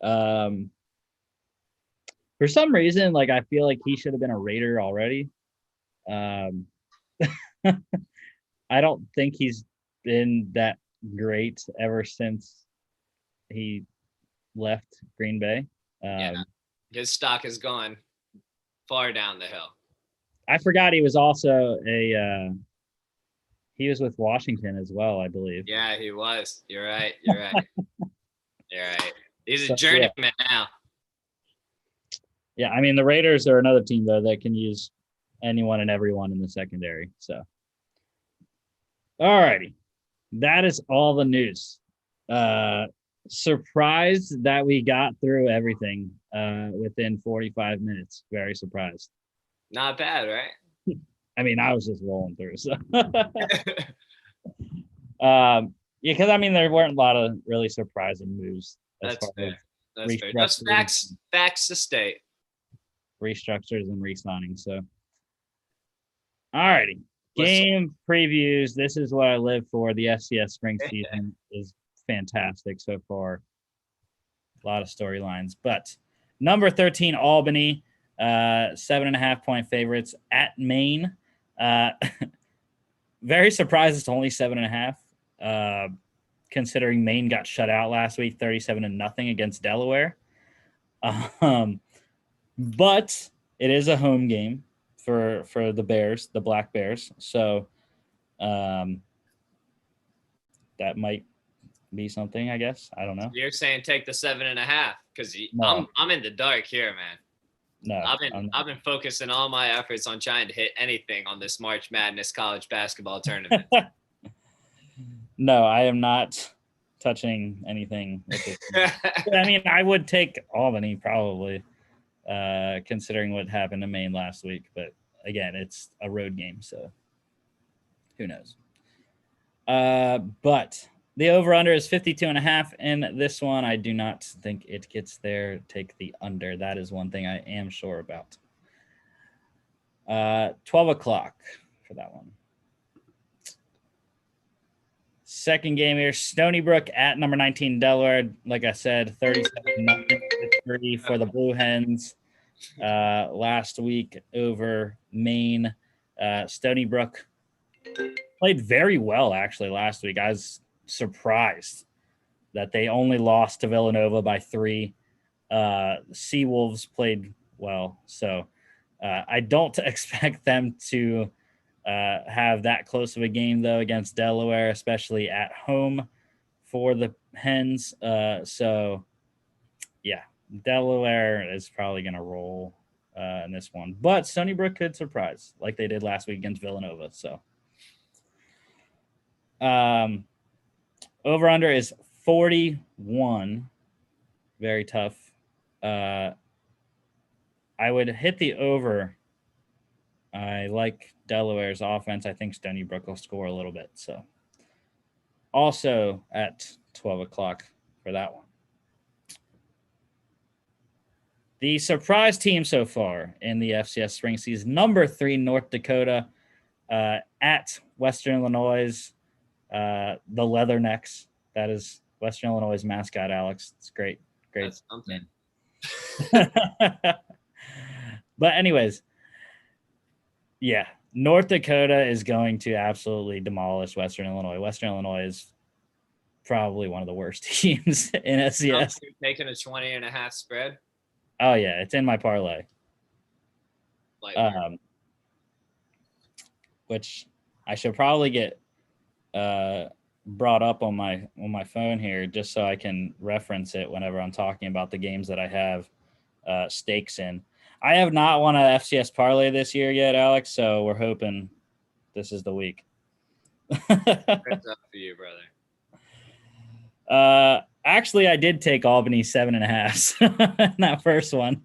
For some reason, like I feel like he should have been a Raider already. I don't think he's been that great ever since he left Green Bay. Yeah, his stock has gone far down the hill. I forgot he was also he was with Washington as well, I believe. Yeah, he was. You're right. You're right. He's a journeyman now. Yeah, I mean the Raiders are another team though that can use anyone and everyone in the secondary. So, all righty, that is all the news. Surprised that we got through everything within 45 minutes. Very surprised. Not bad, right? I mean, I was just rolling through. So, yeah, because I mean, there weren't a lot of really surprising moves. That's fair. That's fair. Just facts to state. Restructures and re-signing. So, all righty. Game previews. This is what I live for. The FCS spring season is fantastic so far. A lot of storylines. But number 13, Albany, 7.5-point favorites at Maine. Very surprised it's only 7.5. Considering Maine got shut out last week, 37-0 against Delaware. But it is a home game for the Bears, the Black Bears. So that might be something, I guess. I don't know. You're saying take the 7.5 because I'm in the dark here, man. No, I've been focusing all my efforts on trying to hit anything on this March Madness college basketball tournament. No, I am not touching anything with this. I mean, I would take Albany probably, considering what happened to Maine last week. But again, it's a road game, so who knows? But the over-under is 52.5 in this one. I do not think it gets there. Take the under. That is one thing I am sure about. 12 o'clock for that one. Second game here, Stony Brook at number 19 Delaware. Like I said, 37-0 victory for the Blue Hens last week over Maine. Stony Brook played very well actually last week. I was surprised that they only lost to Villanova by 3. Seawolves played well, so I don't expect them to have that close of a game though against Delaware, especially at home for the Hens. So yeah, Delaware is probably going to roll in this one, but Stony Brook could surprise like they did last week against Villanova. So over under is 41. Very tough. I would hit the over. I like Delaware's offense. I think Stony Brook will score a little bit. So also at 12 o'clock for that one. The surprise team so far in the FCS spring season, number 3 North Dakota at Western Illinois, the Leathernecks. That is Western Illinois' mascot, Alex. It's great. That's something. But anyways, yeah, North Dakota is going to absolutely demolish Western Illinois. Western Illinois is probably one of the worst teams in FCS. You're taking a 20.5 spread? Oh, yeah, it's in my parlay. Which I should probably get brought up on my phone here just so I can reference it whenever I'm talking about the games that I have stakes in. I have not won an FCS parlay this year yet, Alex, so we're hoping this is the week. That's up for you, brother. Actually, I did take Albany 7.5 in that first one.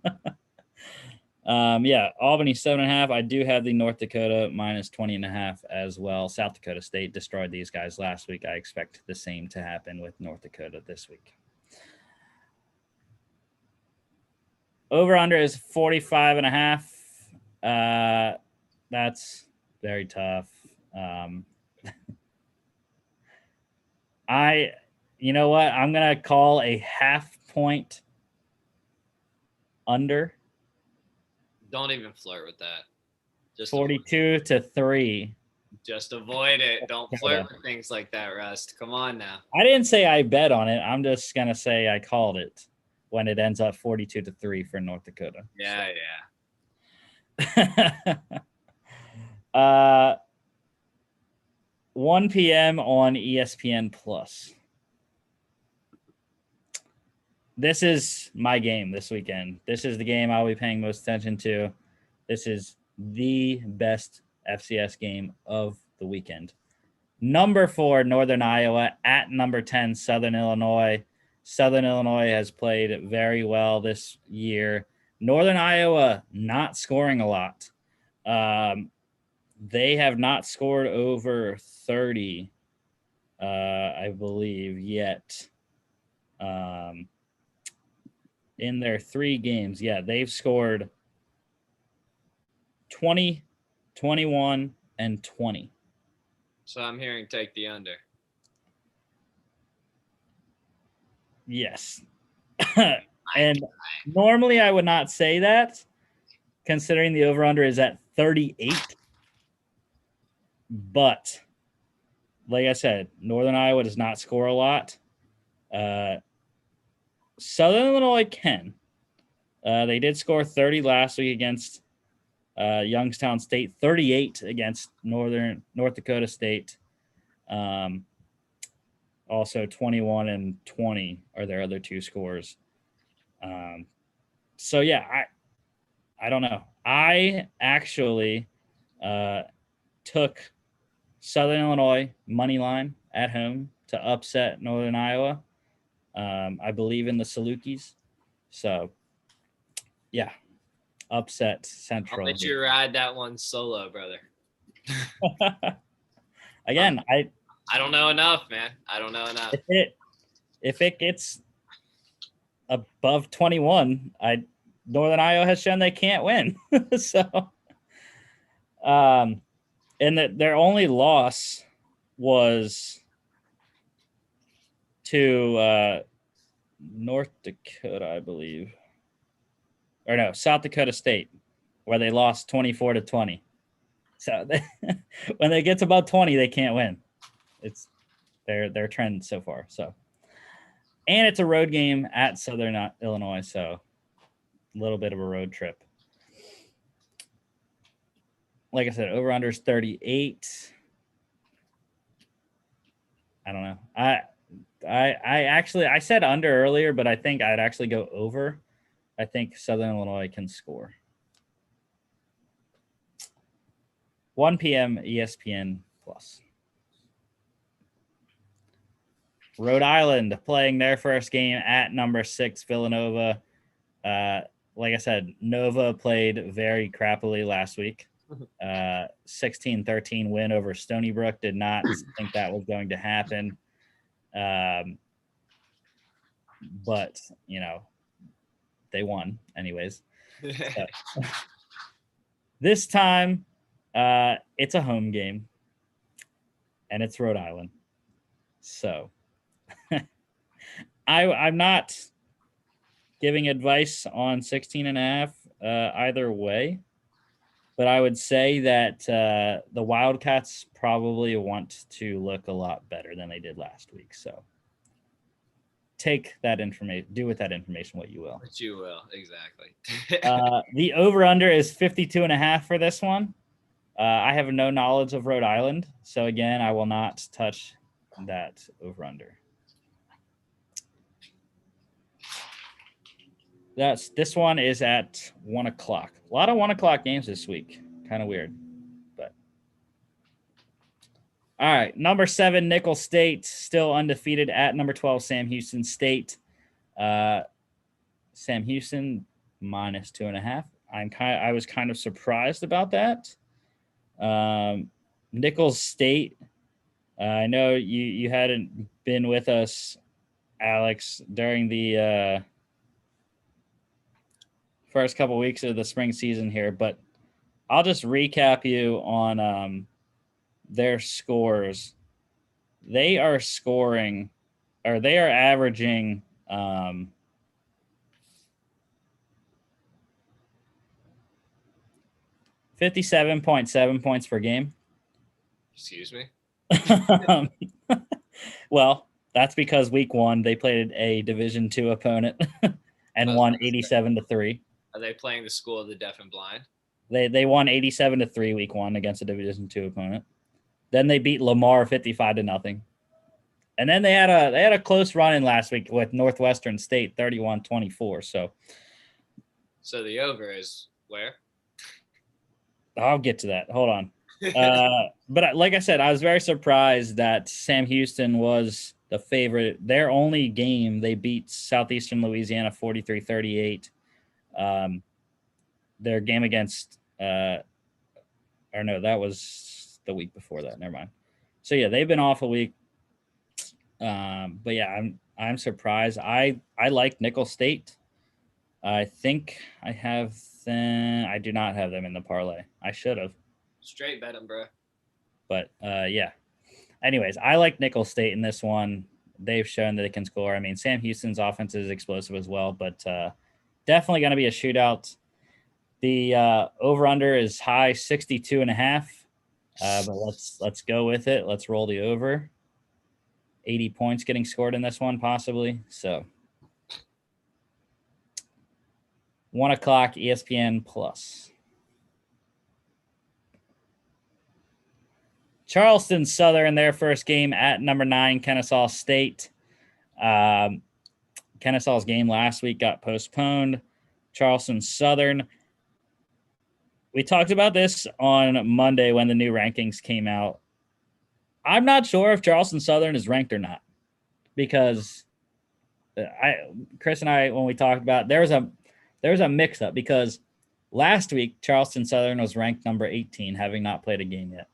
Yeah, Albany 7.5. I do have the North Dakota minus 20.5 as well. South Dakota State destroyed these guys last week. I expect the same to happen with North Dakota this week. Over under is 45.5. That's very tough. You know what? I'm gonna call a half point under. Don't even flirt with that. Just 42-3. Just avoid it. Don't flirt with things like that, Rust. Come on now. I didn't say I bet on it. I'm just gonna say I called it when it ends up 42-3 for North Dakota. Yeah, yeah. 1 p.m. on ESPN Plus. This is my game this weekend. This is the game I'll be paying most attention to. This is the best FCS game of the weekend. Number 4, Northern Iowa at number 10, Southern Illinois. Southern Illinois has played very well this year. Northern Iowa not scoring a lot. They have not scored over 30, I believe, yet. In their 3 games, yeah, they've scored 20, 21, and 20. So I'm hearing take the under. Yes. And normally I would not say that, considering the over-under is at 38. But, like I said, Northern Iowa does not score a lot. Southern Illinois can. They did score 30 last week against Youngstown State, 38 against North Dakota State. Also 21 and 20 are their other 2 scores. So yeah, I don't know. I actually took Southern Illinois money line at home to to upset Northern Iowa. I believe in the Salukis. So, yeah, upset Central. I'll let you ride that one solo, brother. Again, I don't know enough, man. I don't know enough. If it gets above 21, Northern Iowa has shown they can't win. So, and that their only loss was to North Dakota, I believe, or no, South Dakota State, where they lost 24-20. So when they get above 20, they can't win. It's their trend so far. So, and it's a road game at Southern Illinois, so a little bit of a road trip. Like I said, over under is 38. I don't know. I said under earlier, but I think I'd actually go over. I think Southern Illinois can score. 1 p.m. ESPN Plus. Rhode Island playing their first game at number 6 Villanova. Like I said, Nova played very crappily last week. 16-13 win over Stony Brook. Did not think that was going to happen. But, they won anyways. So, this time, it's a home game, and it's Rhode Island. So I'm not giving advice on 16.5 either way, but I would say that the Wildcats probably want to look a lot better than they did last week. So take that information, do with that information what you will. What you will, exactly. The over-under is 52.5 for this one. I have no knowledge of Rhode Island, so again, I will not touch that over-under. This one is at 1 o'clock. A lot of 1 o'clock games this week. Kind of weird, but all right. Number 7, Nicholls State, still undefeated at number 12, Sam Houston State. Sam Houston minus 2.5. I was kind of surprised about that. Nicholls State. I know you hadn't been with us, Alex, during the first couple weeks of the spring season here, but I'll just recap you on their scores. They are scoring, or they are averaging 57.7 points per game. Excuse me? Well, that's because week 1 they played a Division II opponent and won 87-3. Are they playing the School of the Deaf and Blind? They won 87-3 week 1 against a Division II opponent. Then they beat Lamar 55-0. And then they had a close run in last week with Northwestern State 31-24. So the over is where? I'll get to that. Hold on. But like I said, I was very surprised that Sam Houston was the favorite. Their only game, they beat Southeastern Louisiana 43-38. Their game against, that was the week before that. Never mind. So yeah, they've been off a week. But yeah, I'm surprised. I like Nicholls State. I think I have them. I do not have them in the parlay. I should have. Straight bet them, bro. But yeah. Anyways, I like Nicholls State in this one. They've shown that they can score. I mean, Sam Houston's offense is explosive as well, but definitely going to be a shootout. The over-under is high 62.5. But let's go with it. Let's roll the over. 80 points getting scored in this one, possibly. So 1 o'clock ESPN Plus. Charleston Southern, their first game at number 9, Kennesaw State. Kennesaw's game last week got postponed. Charleston Southern. We talked about this on Monday when the new rankings came out. I'm not sure if Charleston Southern is ranked or not. because Chris and I, when we talked about, there was a mix up because last week Charleston Southern was ranked number 18, having not played a game yet.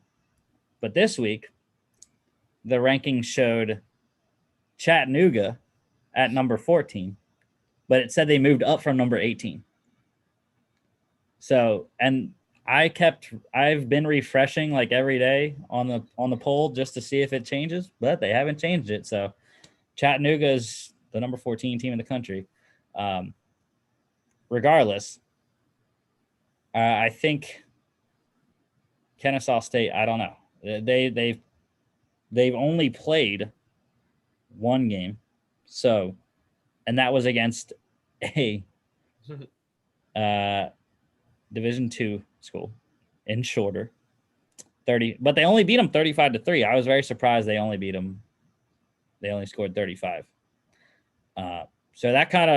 But this week, the rankings showed Chattanooga at number 14, but it said they moved up from number 18. So, and I've been refreshing like every day on the poll just to see if it changes, but they haven't changed it. So Chattanooga is the number 14 team in the country. Regardless, I think Kennesaw State, I don't know. They've only played one game. So, and that was against a Division II school in Shorter. 30, but they only beat them 35-3. I was very surprised they only beat them. They only scored 35. So that kind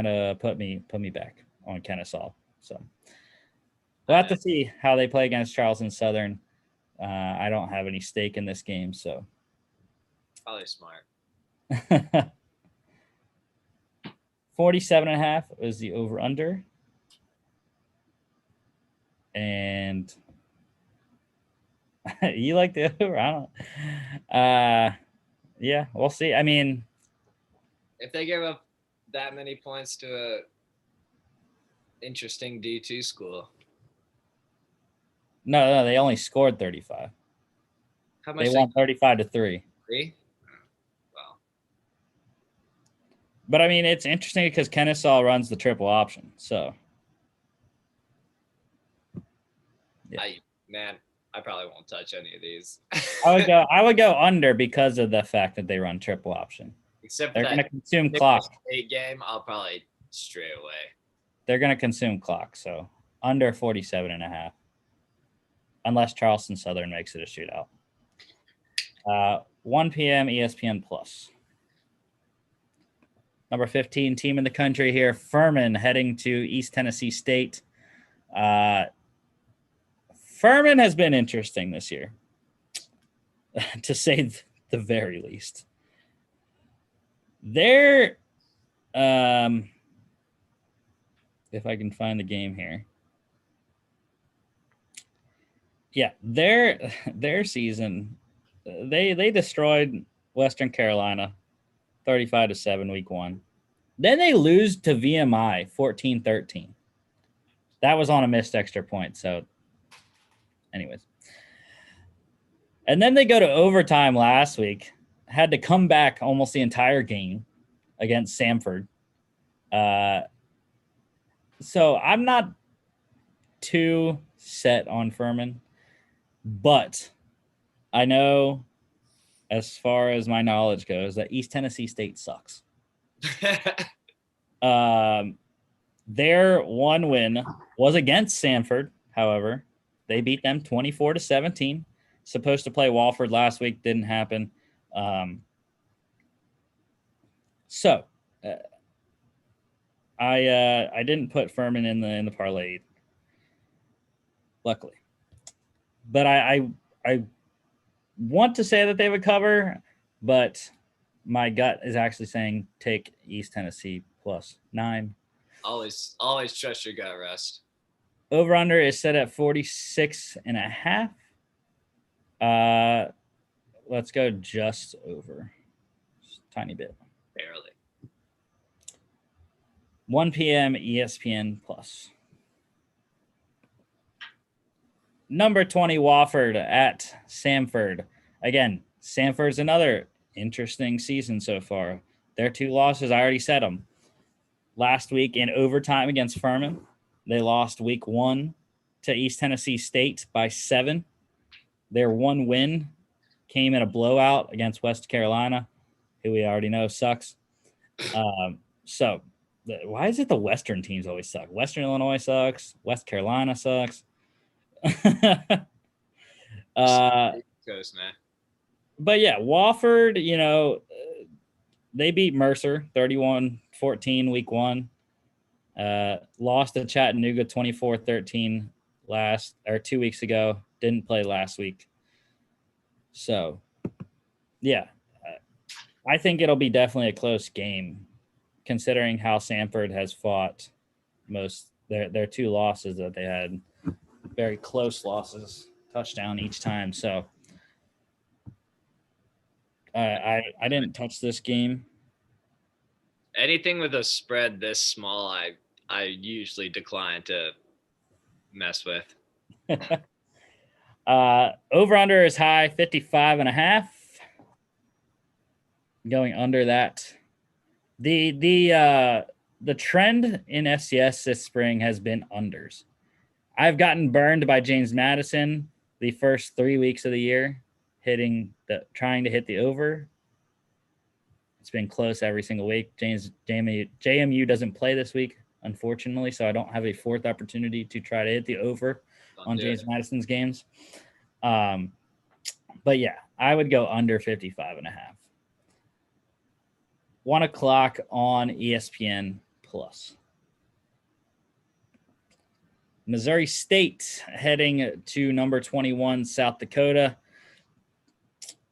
of put me back on Kennesaw. So we'll have to see how they play against Charleston Southern. I don't have any stake in this game, so probably smart. 47.5 is the over under. And you like the over? I don't. Yeah, we'll see. I mean, if they give up that many points to a interesting D2 school. No, they only scored 35. How much they won 35-3. 3? Wow. But I mean, it's interesting because Kennesaw runs the triple option. So, yeah. I probably won't touch any of these. I would go under because of the fact that they run triple option. Except they're for going to consume Nicholls clock. State game, I'll probably stray away. They're going to consume clock, so under 47.5. Unless Charleston Southern makes it a shootout. 1 p.m. ESPN Plus. Number 15 team in the country here, Furman, heading to East Tennessee State. Furman has been interesting this year, to say the very least. They're, if I can find the game here. Yeah, their season, they destroyed Western Carolina 35-7 week 1. Then they lose to VMI 14-13. That was on a missed extra point. So anyways. And then they go to overtime last week, had to come back almost the entire game against Samford. So I'm not too set on Furman, but I know, as far as my knowledge goes, that East Tennessee State sucks. Their one win was against Samford. However, they beat them 24-17. Supposed to play Wofford last week, didn't happen. So I didn't put Furman in the parlay, luckily, but I want to say that they would cover, but my gut is actually saying take East Tennessee +9. Always trust your gut, Rust. Over under is set at 46.5. Let's go just over. Just a tiny bit. Barely. 1 p.m. ESPN Plus. Number 20 Wofford at Samford. Again, Samford's another interesting season so far. Their 2 losses, I already said them. Last week in overtime against Furman, they lost week 1 to East Tennessee State by 7. Their one win came in a blowout against West Carolina, who we already know sucks. So why is it the Western teams always suck? Western Illinois sucks. West Carolina sucks. Coast, man. But yeah, Wofford, they beat Mercer 31-14 week 1. Lost to Chattanooga 24-13 2 weeks ago. Didn't play last week. So Yeah. I think it'll be definitely a close game, considering how Samford has fought most their two losses that they had, very close losses, touchdown each time. So I didn't touch this game. Anything with a spread this small, I usually decline to mess with. Over under is high, 55.5. Going under that. The trend in FCS this spring has been unders. I've gotten burned by James Madison the first 3 weeks of the year, trying to hit the over. It's been close every single week. JMU doesn't play this week, unfortunately, so I don't have a fourth opportunity to try to hit the over on James Madison's games. But yeah, I would go under 55.5. 1 o'clock on ESPN Plus. Missouri State heading to number 21, South Dakota.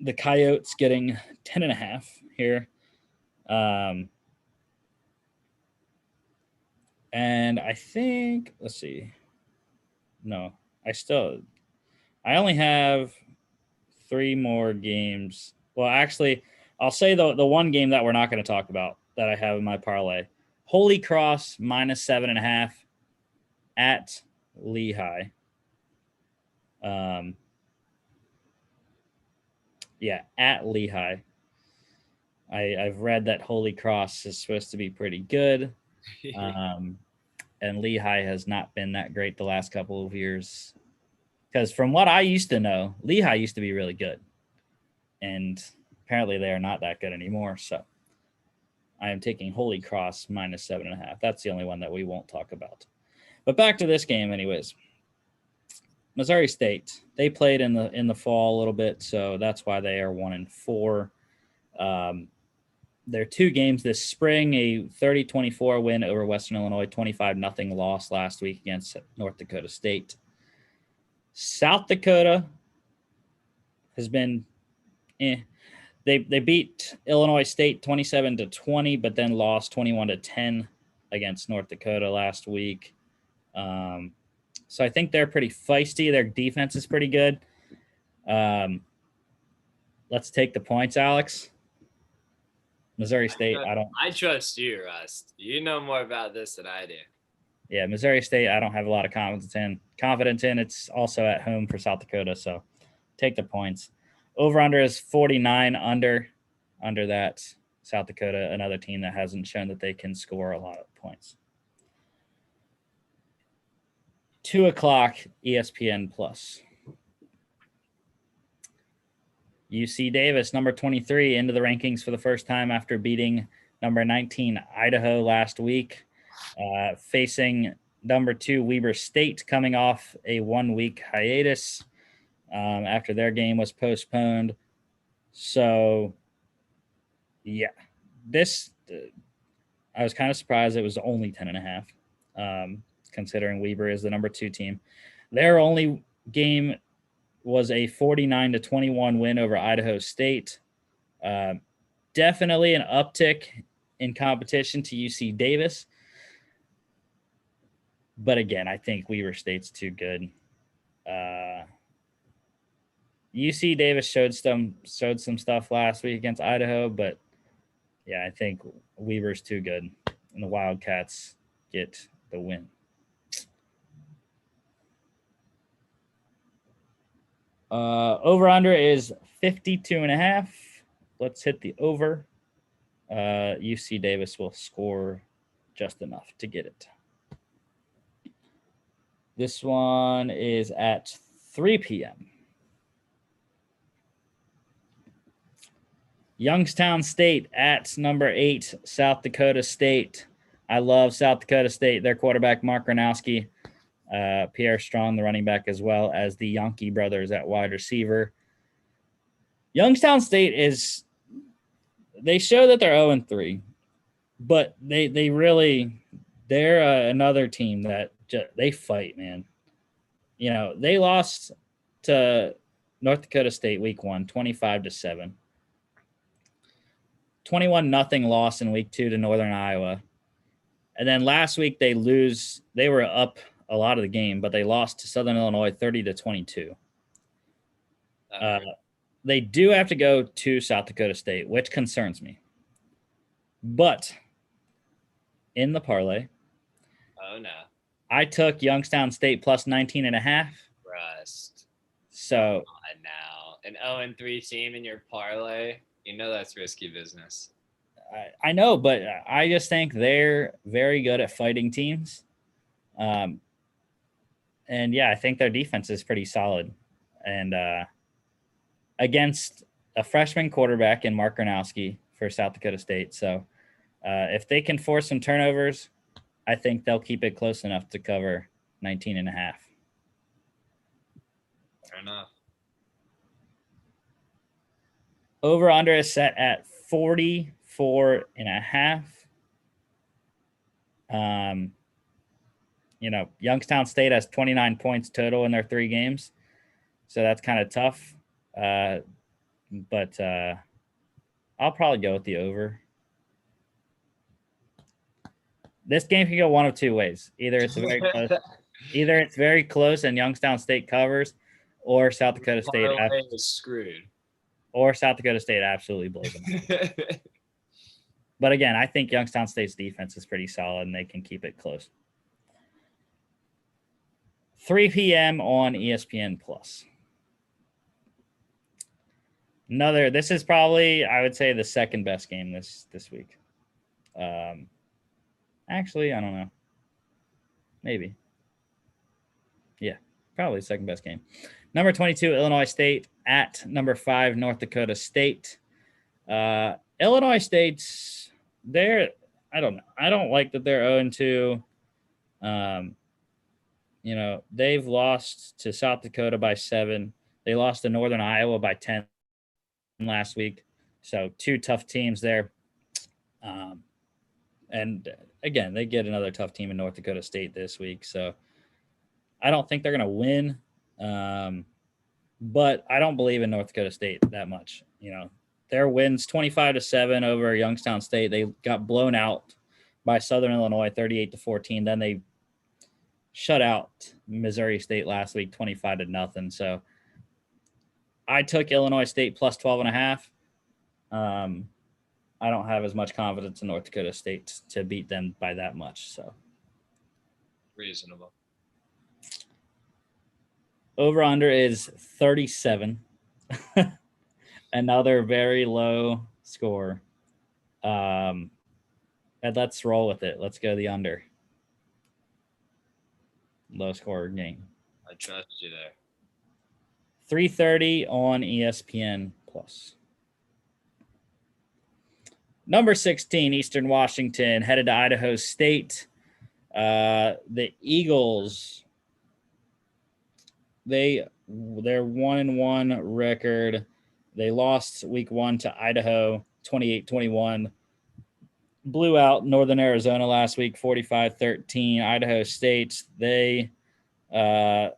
The Coyotes getting 10.5 here. And I think, let's see. No, I only have 3 more games. Well, actually, I'll say the one game that we're not going to talk about that I have in my parlay. Holy Cross -7.5 at Lehigh. At Lehigh. I've read that Holy Cross is supposed to be pretty good. And Lehigh has not been that great the last couple of years. Because from what I used to know, Lehigh used to be really good. And apparently they are not that good anymore. So I am taking Holy Cross -7.5. That's the only one that we won't talk about. But back to this game anyways. Missouri State, they played in the fall a little bit, so that's why they are 1-4. Their 2 games this spring, a 30-24 win over Western Illinois, 25-0 loss last week against North Dakota State. South Dakota has been They beat Illinois State 27-20, but then lost 21-10 against North Dakota last week. So I think they're pretty feisty. Their defense is pretty good. Let's take the points, Alex. Missouri State, I trust you, Russ. You know more about this than I do. Yeah, Missouri State, I don't have a lot of confidence in. It's also at home for South Dakota, so take the points. Over-under is 49 under that. South Dakota, another team that hasn't shown that they can score a lot of points. 2 o'clock, ESPN Plus. UC Davis, number 23, into the rankings for the first time after beating number 19, Idaho, last week. Facing number 2, Weber State, coming off a 1-week hiatus after their game was postponed. So, yeah, I was kind of surprised it was only 10.5, considering Weber is the number 2 team. Their only game was a 49-21 win over Idaho State. Definitely an uptick in competition to UC Davis. But again, I think Weber State's too good. UC Davis showed some stuff last week against Idaho, but yeah, I think Weber's too good, and the Wildcats get the win. Over-under is 52.5. Let's hit the over. UC Davis will score just enough to get it. This one is at 3 p.m. Youngstown State at number 8, South Dakota State. I love South Dakota State. Their quarterback, Mark Gronowski, Pierre Strong, the running back, as well as the Yankee brothers at wide receiver. Youngstown State they show that they're 0-3, but they're another team that they fight, man. You know, they lost to North Dakota State week 1, 25-7. 21-0 loss in week 2 to Northern Iowa. And then last week they were up a lot of the game, but they lost to Southern Illinois 30-22. They do have to go to South Dakota State, which concerns me. But in the parlay, oh no, I took Youngstown State plus 19.5. Rust. So now an 0-3 team in your parlay, you know that's risky business. I know, but I just think they're very good at fighting teams. And yeah, I think their defense is pretty solid. And against a freshman quarterback in Mark Gronowski for South Dakota State. So if they can force some turnovers, I think they'll keep it close enough to cover 19.5. Fair enough. Over under is set at 44.5. Youngstown State has 29 points total in their 3 games. So that's kind of tough. But I'll probably go with the over. This game can go one of 2 ways. Either it's very close and Youngstown State covers, or South Dakota State is screwed. Or South Dakota State absolutely blows them out. But again, I think Youngstown State's defense is pretty solid and they can keep it close. 3 p.m. on ESPN Plus. This is probably, I would say, the second best game this week. Actually, I don't know. Maybe. Yeah, probably second best game. Number 22, Illinois State at number 5, North Dakota State. Illinois State's I don't know. I don't like that they're 0-2. They've lost to South Dakota by 7. They lost to Northern Iowa by 10 last week. So 2 tough teams there. And again, they get another tough team in North Dakota State this week. So I don't think they're going to win. But I don't believe in North Dakota State that much. Their wins 25-7 over Youngstown State. They got blown out by Southern Illinois 38-14. Then they shut out Missouri State last week 25-0. So I took Illinois State plus 12.5. I don't have as much confidence in North Dakota State to beat them by that much. So reasonable. Over under is 37. Another very low score. And let's roll with it. Let's go the under. Low score game. I trust you there. 3:30 on ESPN Plus. Number 16, Eastern Washington, headed to Idaho State. The Eagles, their 1-1 record. They lost week 1 to Idaho, 28-21. Blew out Northern Arizona last week, 45-13. Idaho State, they got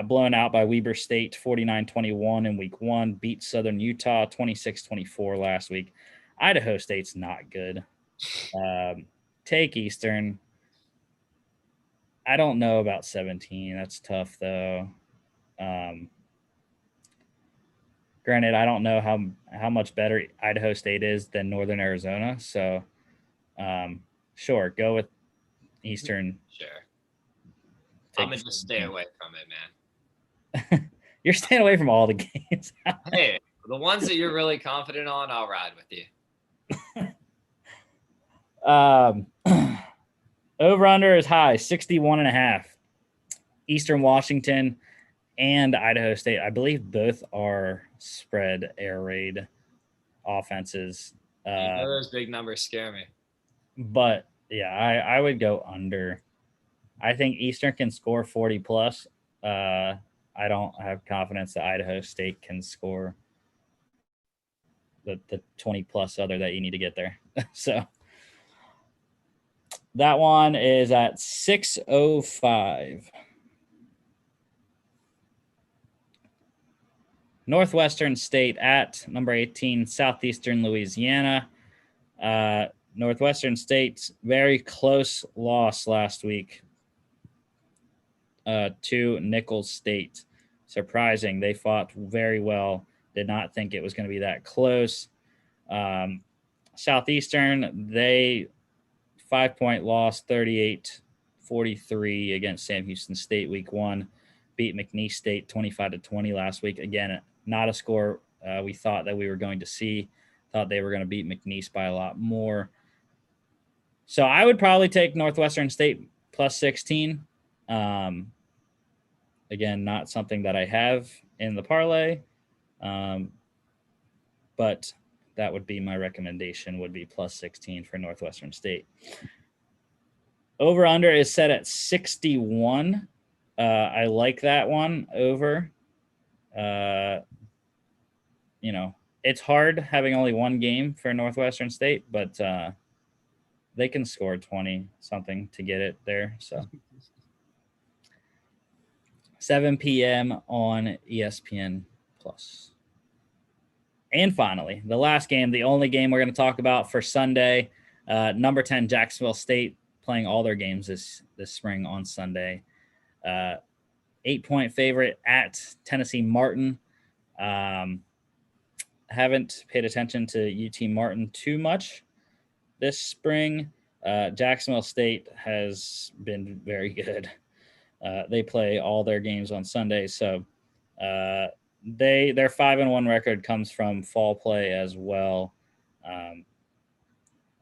blown out by Weber State, 49-21 in week 1. Beat Southern Utah, 26-24 last week. Idaho State's not good. Take Eastern. I don't know about 17. That's tough, though. Granted, I don't know how much better Idaho State is than Northern Arizona. So, sure, go with Eastern. Sure. I'm going to just stay away from it, man. You're staying away from all the games. Hey, the ones that you're really confident on, I'll ride with you. Over under is high, 61.5. Eastern Washington and Idaho State. I believe both are spread air raid offenses. Those big numbers scare me. But yeah, I would go under. I think Eastern can score 40 plus. I don't have confidence that Idaho State can score the 20 plus other that you need to get there. So that one is at 6:05. Northwestern State at number 18, Southeastern Louisiana. Northwestern State's very close loss last week to Nicholls State. Surprising. They fought very well. Did not think it was going to be that close. Southeastern, they 5-point loss, 38-43 against Sam Houston State week 1. Beat McNeese State 25-20 last week. Again, not a score we thought that we were going to see. Thought they were going to beat McNeese by a lot more. So I would probably take Northwestern State plus 16. Again, not something that I have in the parlay, but that would be my recommendation, would be plus 16 for Northwestern State. Over-under is set at 61. I like that one over. It's hard having only one game for Northwestern State, but they can score 20-something to get it there. So 7 p.m. on ESPN+. And finally, the last game, the only game we're going to talk about for Sunday, number 10 Jacksonville State playing all their games this spring on Sunday. 8-point favorite at Tennessee Martin. Haven't paid attention to UT Martin too much this spring. Jacksonville State has been very good. They play all their games on Sunday, so their 5-1 record comes from fall play as well.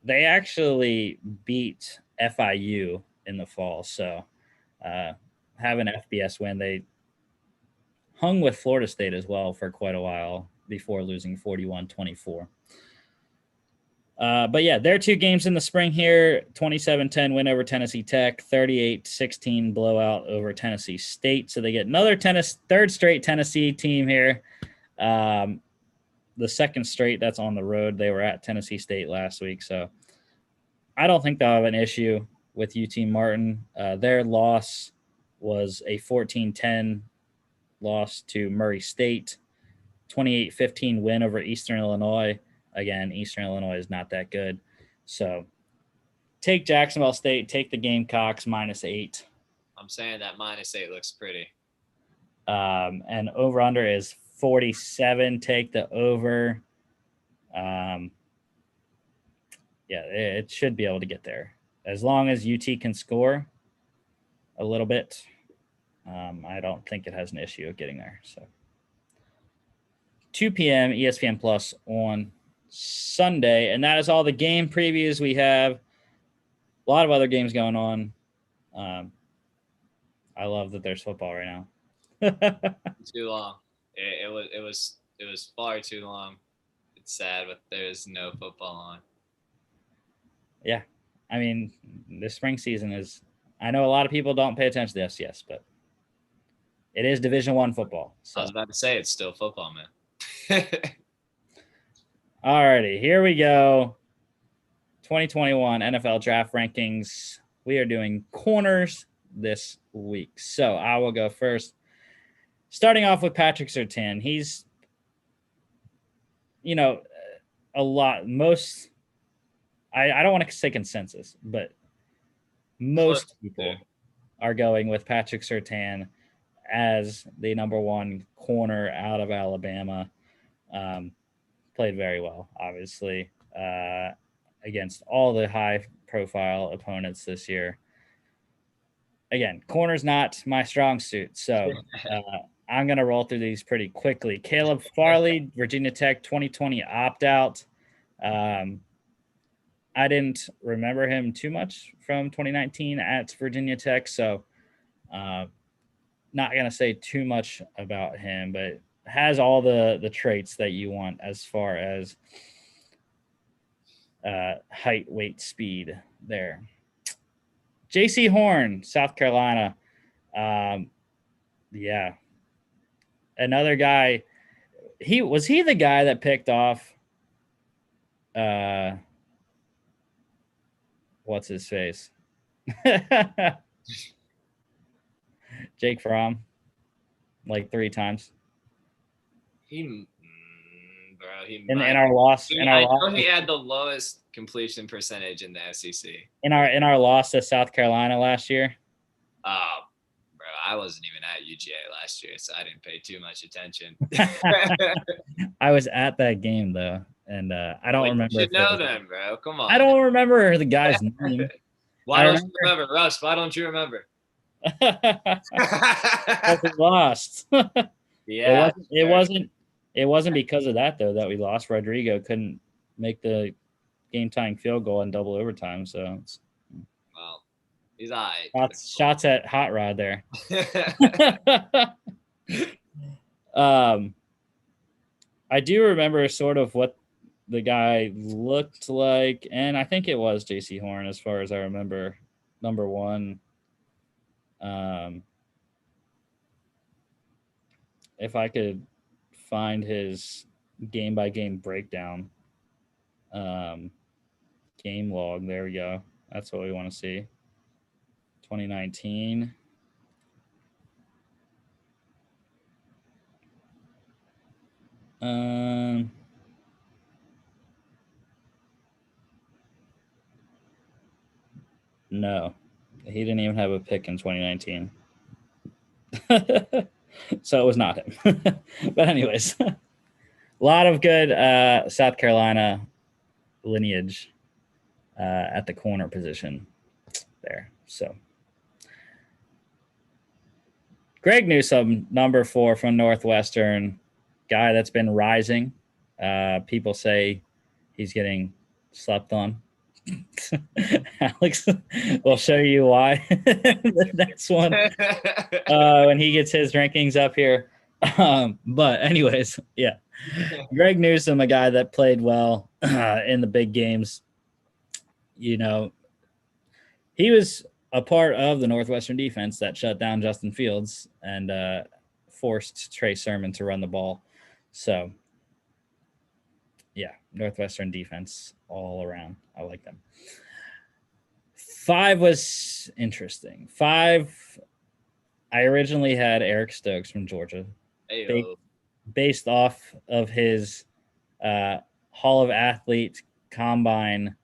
They actually beat FIU in the fall, so have an FBS win. They hung with Florida State as well for quite a while before losing 41-24. But yeah, their 2 games in the spring here, 27-10 win over Tennessee Tech, 38-16 blowout over Tennessee State. So they get another third straight Tennessee team here. The second straight that's on the road. They were at Tennessee State last week. So I don't think they'll have an issue with UT Martin. Their loss was a 14-10 loss to Murray State, 28-15 win over Eastern Illinois. Again, Eastern Illinois is not that good. So take Jacksonville State, take the Gamecocks -8. I'm saying that -8 looks pretty. And over-under is 47. Take the over. Yeah, it should be able to get there. As long as UT can score a little bit, I don't think it has an issue of getting there. So 2 p.m. ESPN Plus on Sunday, and that is all the game previews we have. A lot of other games going on. I love that there's football right now. Too long. It was far too long. It's sad, but there's no football on. Yeah, I mean, the spring season is. I know a lot of people don't pay attention to the FCS, but it is Division I football. So. I was about to say it's still football, man. Alrighty, here we go. 2021 NFL draft rankings. We are doing corners this week. So I will go first. Starting off with Patrick Surtain. He's, a lot. Most, I don't want to say consensus, but most people are going with Patrick Surtain as the number 1 corner out of Alabama. Played very well, obviously, against all the high-profile opponents this year. Again, corner's not my strong suit, so I'm going to roll through these pretty quickly. Caleb Farley, Virginia Tech 2020 opt-out. I didn't remember him too much from 2019 at Virginia Tech, so not going to say too much about him, but has all the traits that you want as far as height, weight, speed there. J.C. Horn, South Carolina. Yeah. Another guy. Was he the guy that picked off what's his face? Jake Fromm like 3 times. Bro, he in might. our loss I know he had the lowest completion percentage in the SEC. in our loss to South Carolina last year. Oh, bro, I wasn't even at UGA last year, so I didn't pay too much attention. I was at that game though, and I don't remember. You should know them, bro. Come on. I don't remember the guy's name. Why don't you remember, Russ? Why don't you remember? Because we lost. Yeah, it wasn't because of that though that we lost. Rodrigo couldn't make the game tying field goal in double overtime, so well, he's all right. Shots at Hot Rod there. I do remember sort of what the guy looked like, and I think it was J.C. Horn as far as I remember. Number one. If I could find his game by game breakdown, game log, there we go. That's what we want to see. 2019. No, he didn't even have a pick in 2019. So it was not him. But anyways, a lot of good South Carolina lineage at the corner position there. So Greg Newsome, number 4 from Northwestern, guy that's been rising. People say he's getting slept on. Alex will show you why the next one when he gets his rankings up here. But anyways, yeah, Greg Newsome, a guy that played well in the big games. You know, he was a part of the Northwestern defense that shut down Justin Fields and forced Trey Sermon to run the ball. So yeah, Northwestern defense all around. I like them. 5 was interesting. 5, I originally had Eric Stokes from Georgia, based off of his Hall of Athlete combine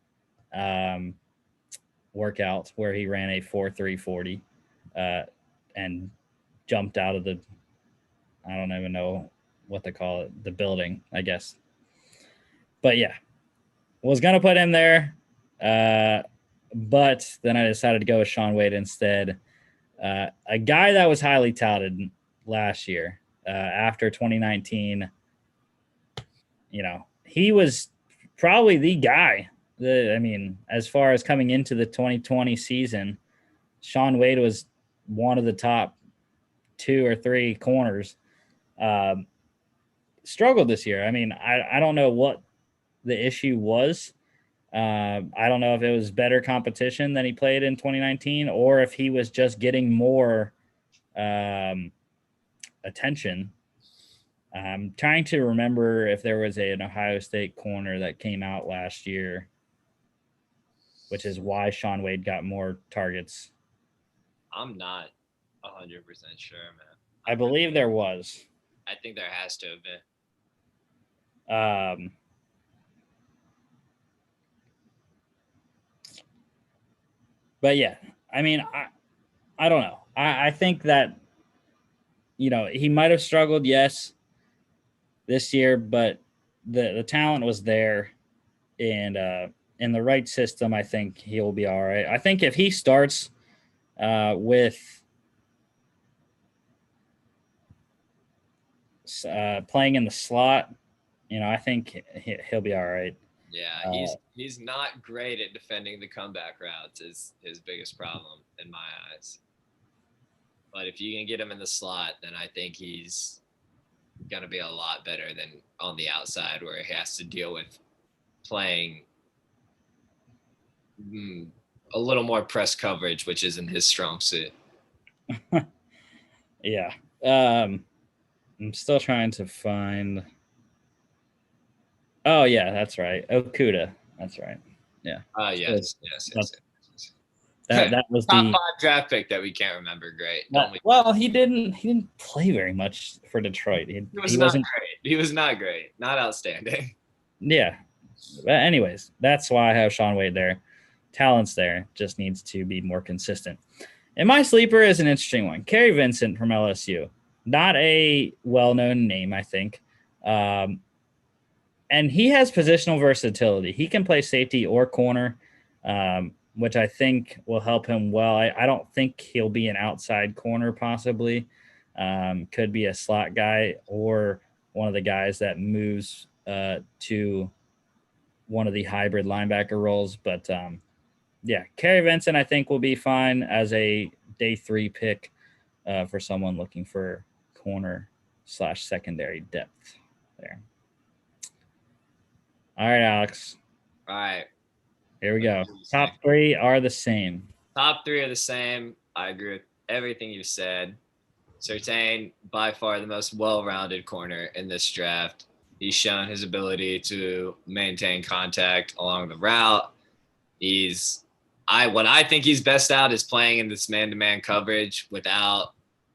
workout where he ran a 4.340 and jumped out of the, I don't even know what they call it, the building, I guess. But yeah, was going to put him there. But then I decided to go with Shaun Wade instead. A guy that was highly touted last year after 2019. You know, he was probably the guy. As far as coming into the 2020 season, Shaun Wade was one of the top 2 or 3 corners. Struggled this year. I don't know what the issue was. I don't know if it was better competition than he played in 2019 or if he was just getting more attention. I'm trying to remember if there was an Ohio State corner that came out last year, which is why Shaun Wade got more targets. I'm not 100% sure, man. I believe there was. I think there has to have been. But yeah, I don't know. I think that, you know, he might have struggled, yes, this year, but the talent was there, and in the right system, I think he'll be all right. I think if he starts with playing in the slot, you know, I think he'll be all right. Yeah, he's not great at defending the comeback routes is his biggest problem in my eyes. But if you can get him in the slot, then I think he's going to be a lot better than on the outside where he has to deal with playing a little more press coverage, which isn't his strong suit. Yeah. I'm still trying to find. Oh, yeah, that's right. Okuda. That's right. Yeah. Yes. That was top the 5 draft pick that we can't remember. Great. Well, he didn't play very much for Detroit. He wasn't great. He was not great, not outstanding. Yeah. But anyways, that's why I have Sean Wade there. Talent's there, just needs to be more consistent. And my sleeper is an interesting one. Kerry Vincent from LSU. Not a well-known name, I think. And he has positional versatility. He can play safety or corner, which I think will help him well. I don't think he'll be an outside corner possibly. Could be a slot guy or one of the guys that moves to one of the hybrid linebacker roles. But yeah, Kerry Vincent, I think, will be fine as a day 3 pick for someone looking for corner/secondary depth there. All right, Alex. All right. Here we go. Top 3 are the same. Top 3 are the same. I agree with everything you said. Surtain, by far the most well-rounded corner in this draft. He's shown his ability to maintain contact along the route. What I think he's best at is playing in this man-to-man coverage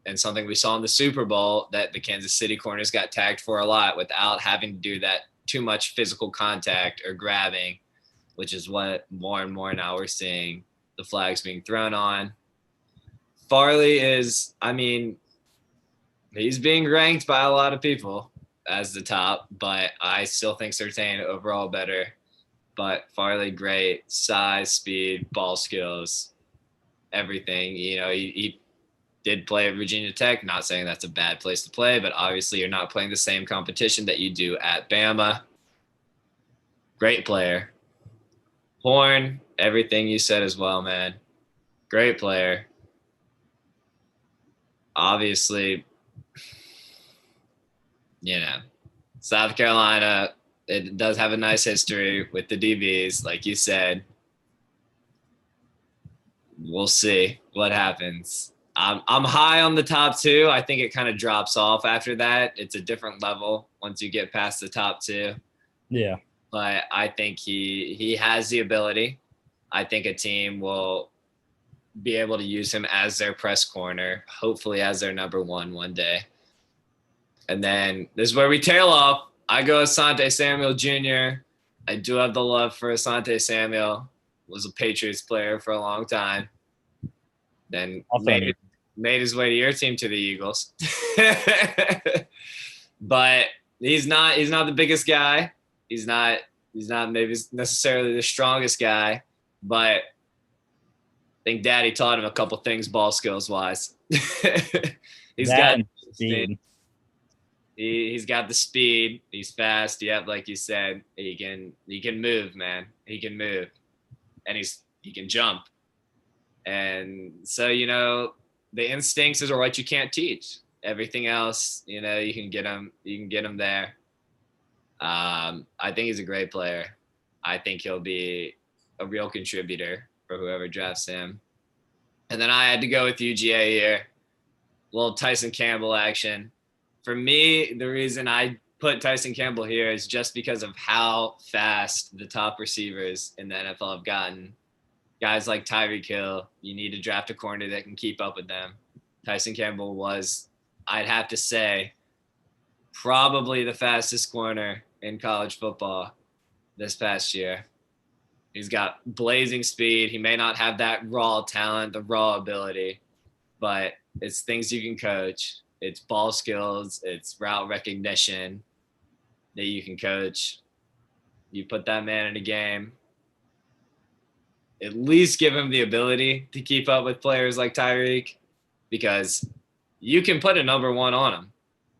and something we saw in the Super Bowl that the Kansas City corners got tagged for a lot, without having to do that too much physical contact or grabbing, which is what more and more now we're seeing the flags being thrown on. Farley is, he's being ranked by a lot of people as the top, but I still think Surtain overall better. But Farley, great size, speed, ball skills, everything. He did play at Virginia Tech. Not saying that's a bad place to play, but obviously you're not playing the same competition that you do at Bama. Great player. Horn, everything you said as well, man. Great player. Obviously, South Carolina, it does have a nice history with the DBs, like you said. We'll see what happens. I'm high on the top 2. I think it kind of drops off after that. It's a different level once you get past the top 2. Yeah. But I think he has the ability. I think a team will be able to use him as their press corner, hopefully as their number 1 one day. And then this is where we tail off. I go Asante Samuel Jr. I do have the love for Asante Samuel. Was a Patriots player for a long time. Then made his way to your team, to the Eagles. But he's not the biggest guy. He's not maybe necessarily the strongest guy, but I think Daddy taught him a couple things ball skills wise. He's got speed. He's got the speed. He's fast. Yep, like you said, he can move, man. He can move, and he can jump. And so the instincts are what you can't teach. Everything else, you can get him. You can get him there. I think he's a great player. I think he'll be a real contributor for whoever drafts him. And then I had to go with UGA here. A little Tyson Campbell action. For me, the reason I put Tyson Campbell here is just because of how fast the top receivers in the NFL have gotten. Guys like Tyreek Hill, you need to draft a corner that can keep up with them. Tyson Campbell was, I'd have to say, probably the fastest corner in college football this past year. He's got blazing speed. He may not have that raw talent, the raw ability, but it's things you can coach. It's ball skills. It's route recognition that you can coach. You put that man in a game, at least give him the ability to keep up with players like Tyreek, because you can put a number 1 on him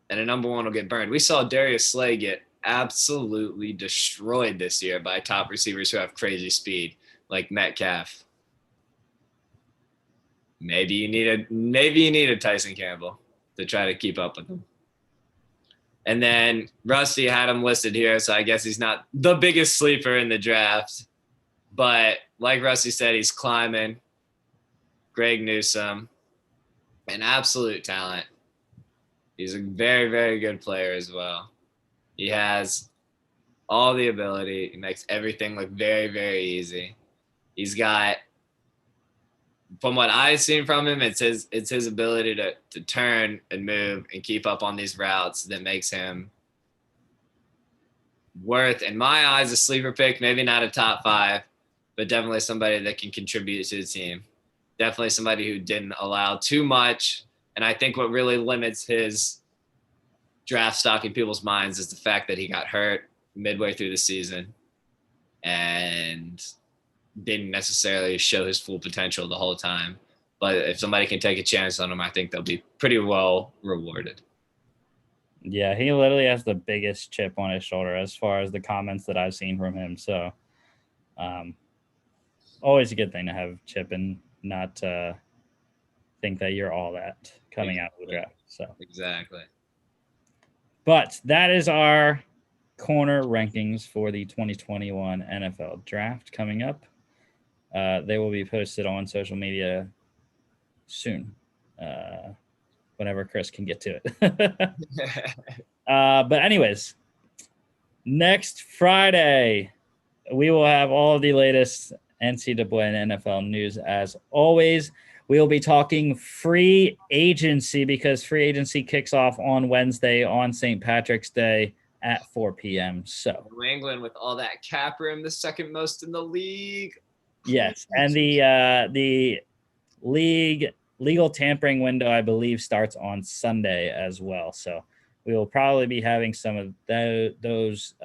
and a number 1 will get burned. We saw Darius Slay get absolutely destroyed this year by top receivers who have crazy speed, like Metcalf. Maybe you need a Tyson Campbell to try to keep up with him. And then Rusty had him listed here, so I guess he's not the biggest sleeper in the draft. But like Rusty said, he's climbing. Greg Newsome, an absolute talent. He's a very, very good player as well. He has all the ability. He makes everything look very, very easy. He's got, from what I've seen from him, it's his ability to turn and move and keep up on these routes that makes him worth, in my eyes, a sleeper pick. Maybe not a top 5, but definitely somebody that can contribute to the team. Definitely somebody who didn't allow too much. And I think what really limits his draft stock in people's minds is the fact that he got hurt midway through the season and didn't necessarily show his full potential the whole time. But if somebody can take a chance on him, I think they'll be pretty well rewarded. Yeah, he literally has the biggest chip on his shoulder as far as the comments that I've seen from him. So, always a good thing to have chip and not think that you're all that coming out of the draft. So exactly. But that is our corner rankings for the 2021 NFL Draft coming up. They will be posted on social media soon, whenever Chris can get to it. But anyways, next Friday, we will have all the latest NCAA and NFL news as always. We will be talking free agency because free agency kicks off on Wednesday on St. Patrick's Day at 4 p.m. So New England with all that cap room, the second most in the league. Yes, and the league legal tampering window, I believe, starts on Sunday as well. So we will probably be having some of those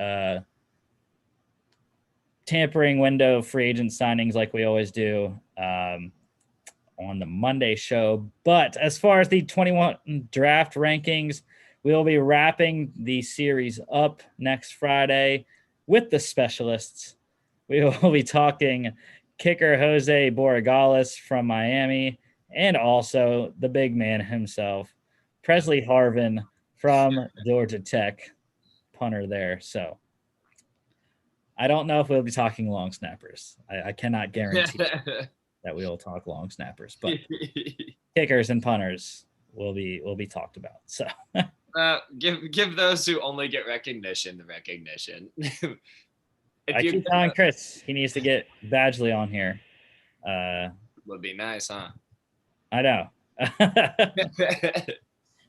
tampering window free agent signings like we always do on the Monday show. But as far as the 21 draft rankings, we will be wrapping the series up next Friday with the specialists. We will be talking kicker Jose Borregales from Miami, and also the big man himself, Presley Harvin from Georgia Tech, punter there. So I don't know if we'll be talking long snappers. I cannot guarantee that we will talk long snappers, but kickers and punters will be talked about. So give those who only get recognition the recognition. I keep telling Chris he needs to get Badgley on here. Would be nice, huh? I know.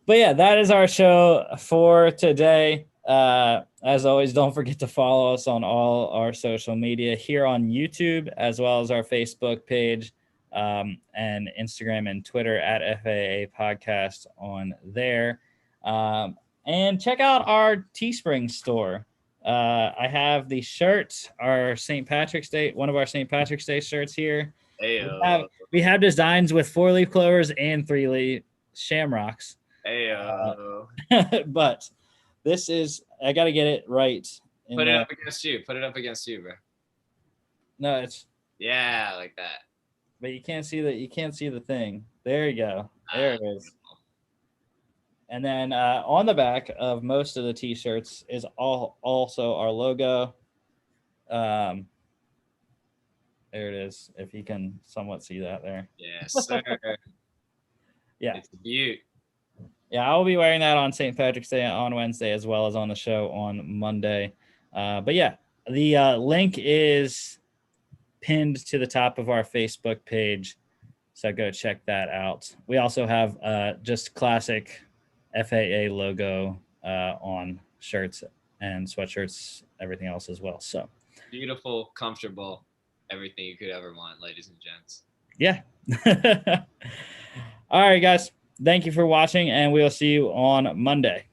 But yeah, that is our show for today. As always, don't forget to follow us on all our social media here on YouTube, as well as our Facebook page and Instagram and Twitter at FAA Podcast on there. And check out our Teespring store. I have the shirt, our St. Patrick's Day, one of our St. Patrick's Day shirts here. We have designs with 4-leaf clovers and 3-leaf shamrocks. But this is, I got to get it right. Put it up against you. Put it up against you, bro. No, it's. Yeah, like that. But you can't see the thing. There you go. There it is. And then on the back of most of the T-shirts is also our logo. There it is. If you can somewhat see that there. Yes, sir. Yeah. It's a beaut. Yeah, I will be wearing that on St. Patrick's Day on Wednesday as well as on the show on Monday. But yeah, the link is pinned to the top of our Facebook page. So go check that out. We also have just classic FAA logo on shirts and sweatshirts, everything else as well. So beautiful, comfortable, everything you could ever want, ladies and gents. Yeah. All right, guys. Thank you for watching, and we'll see you on Monday.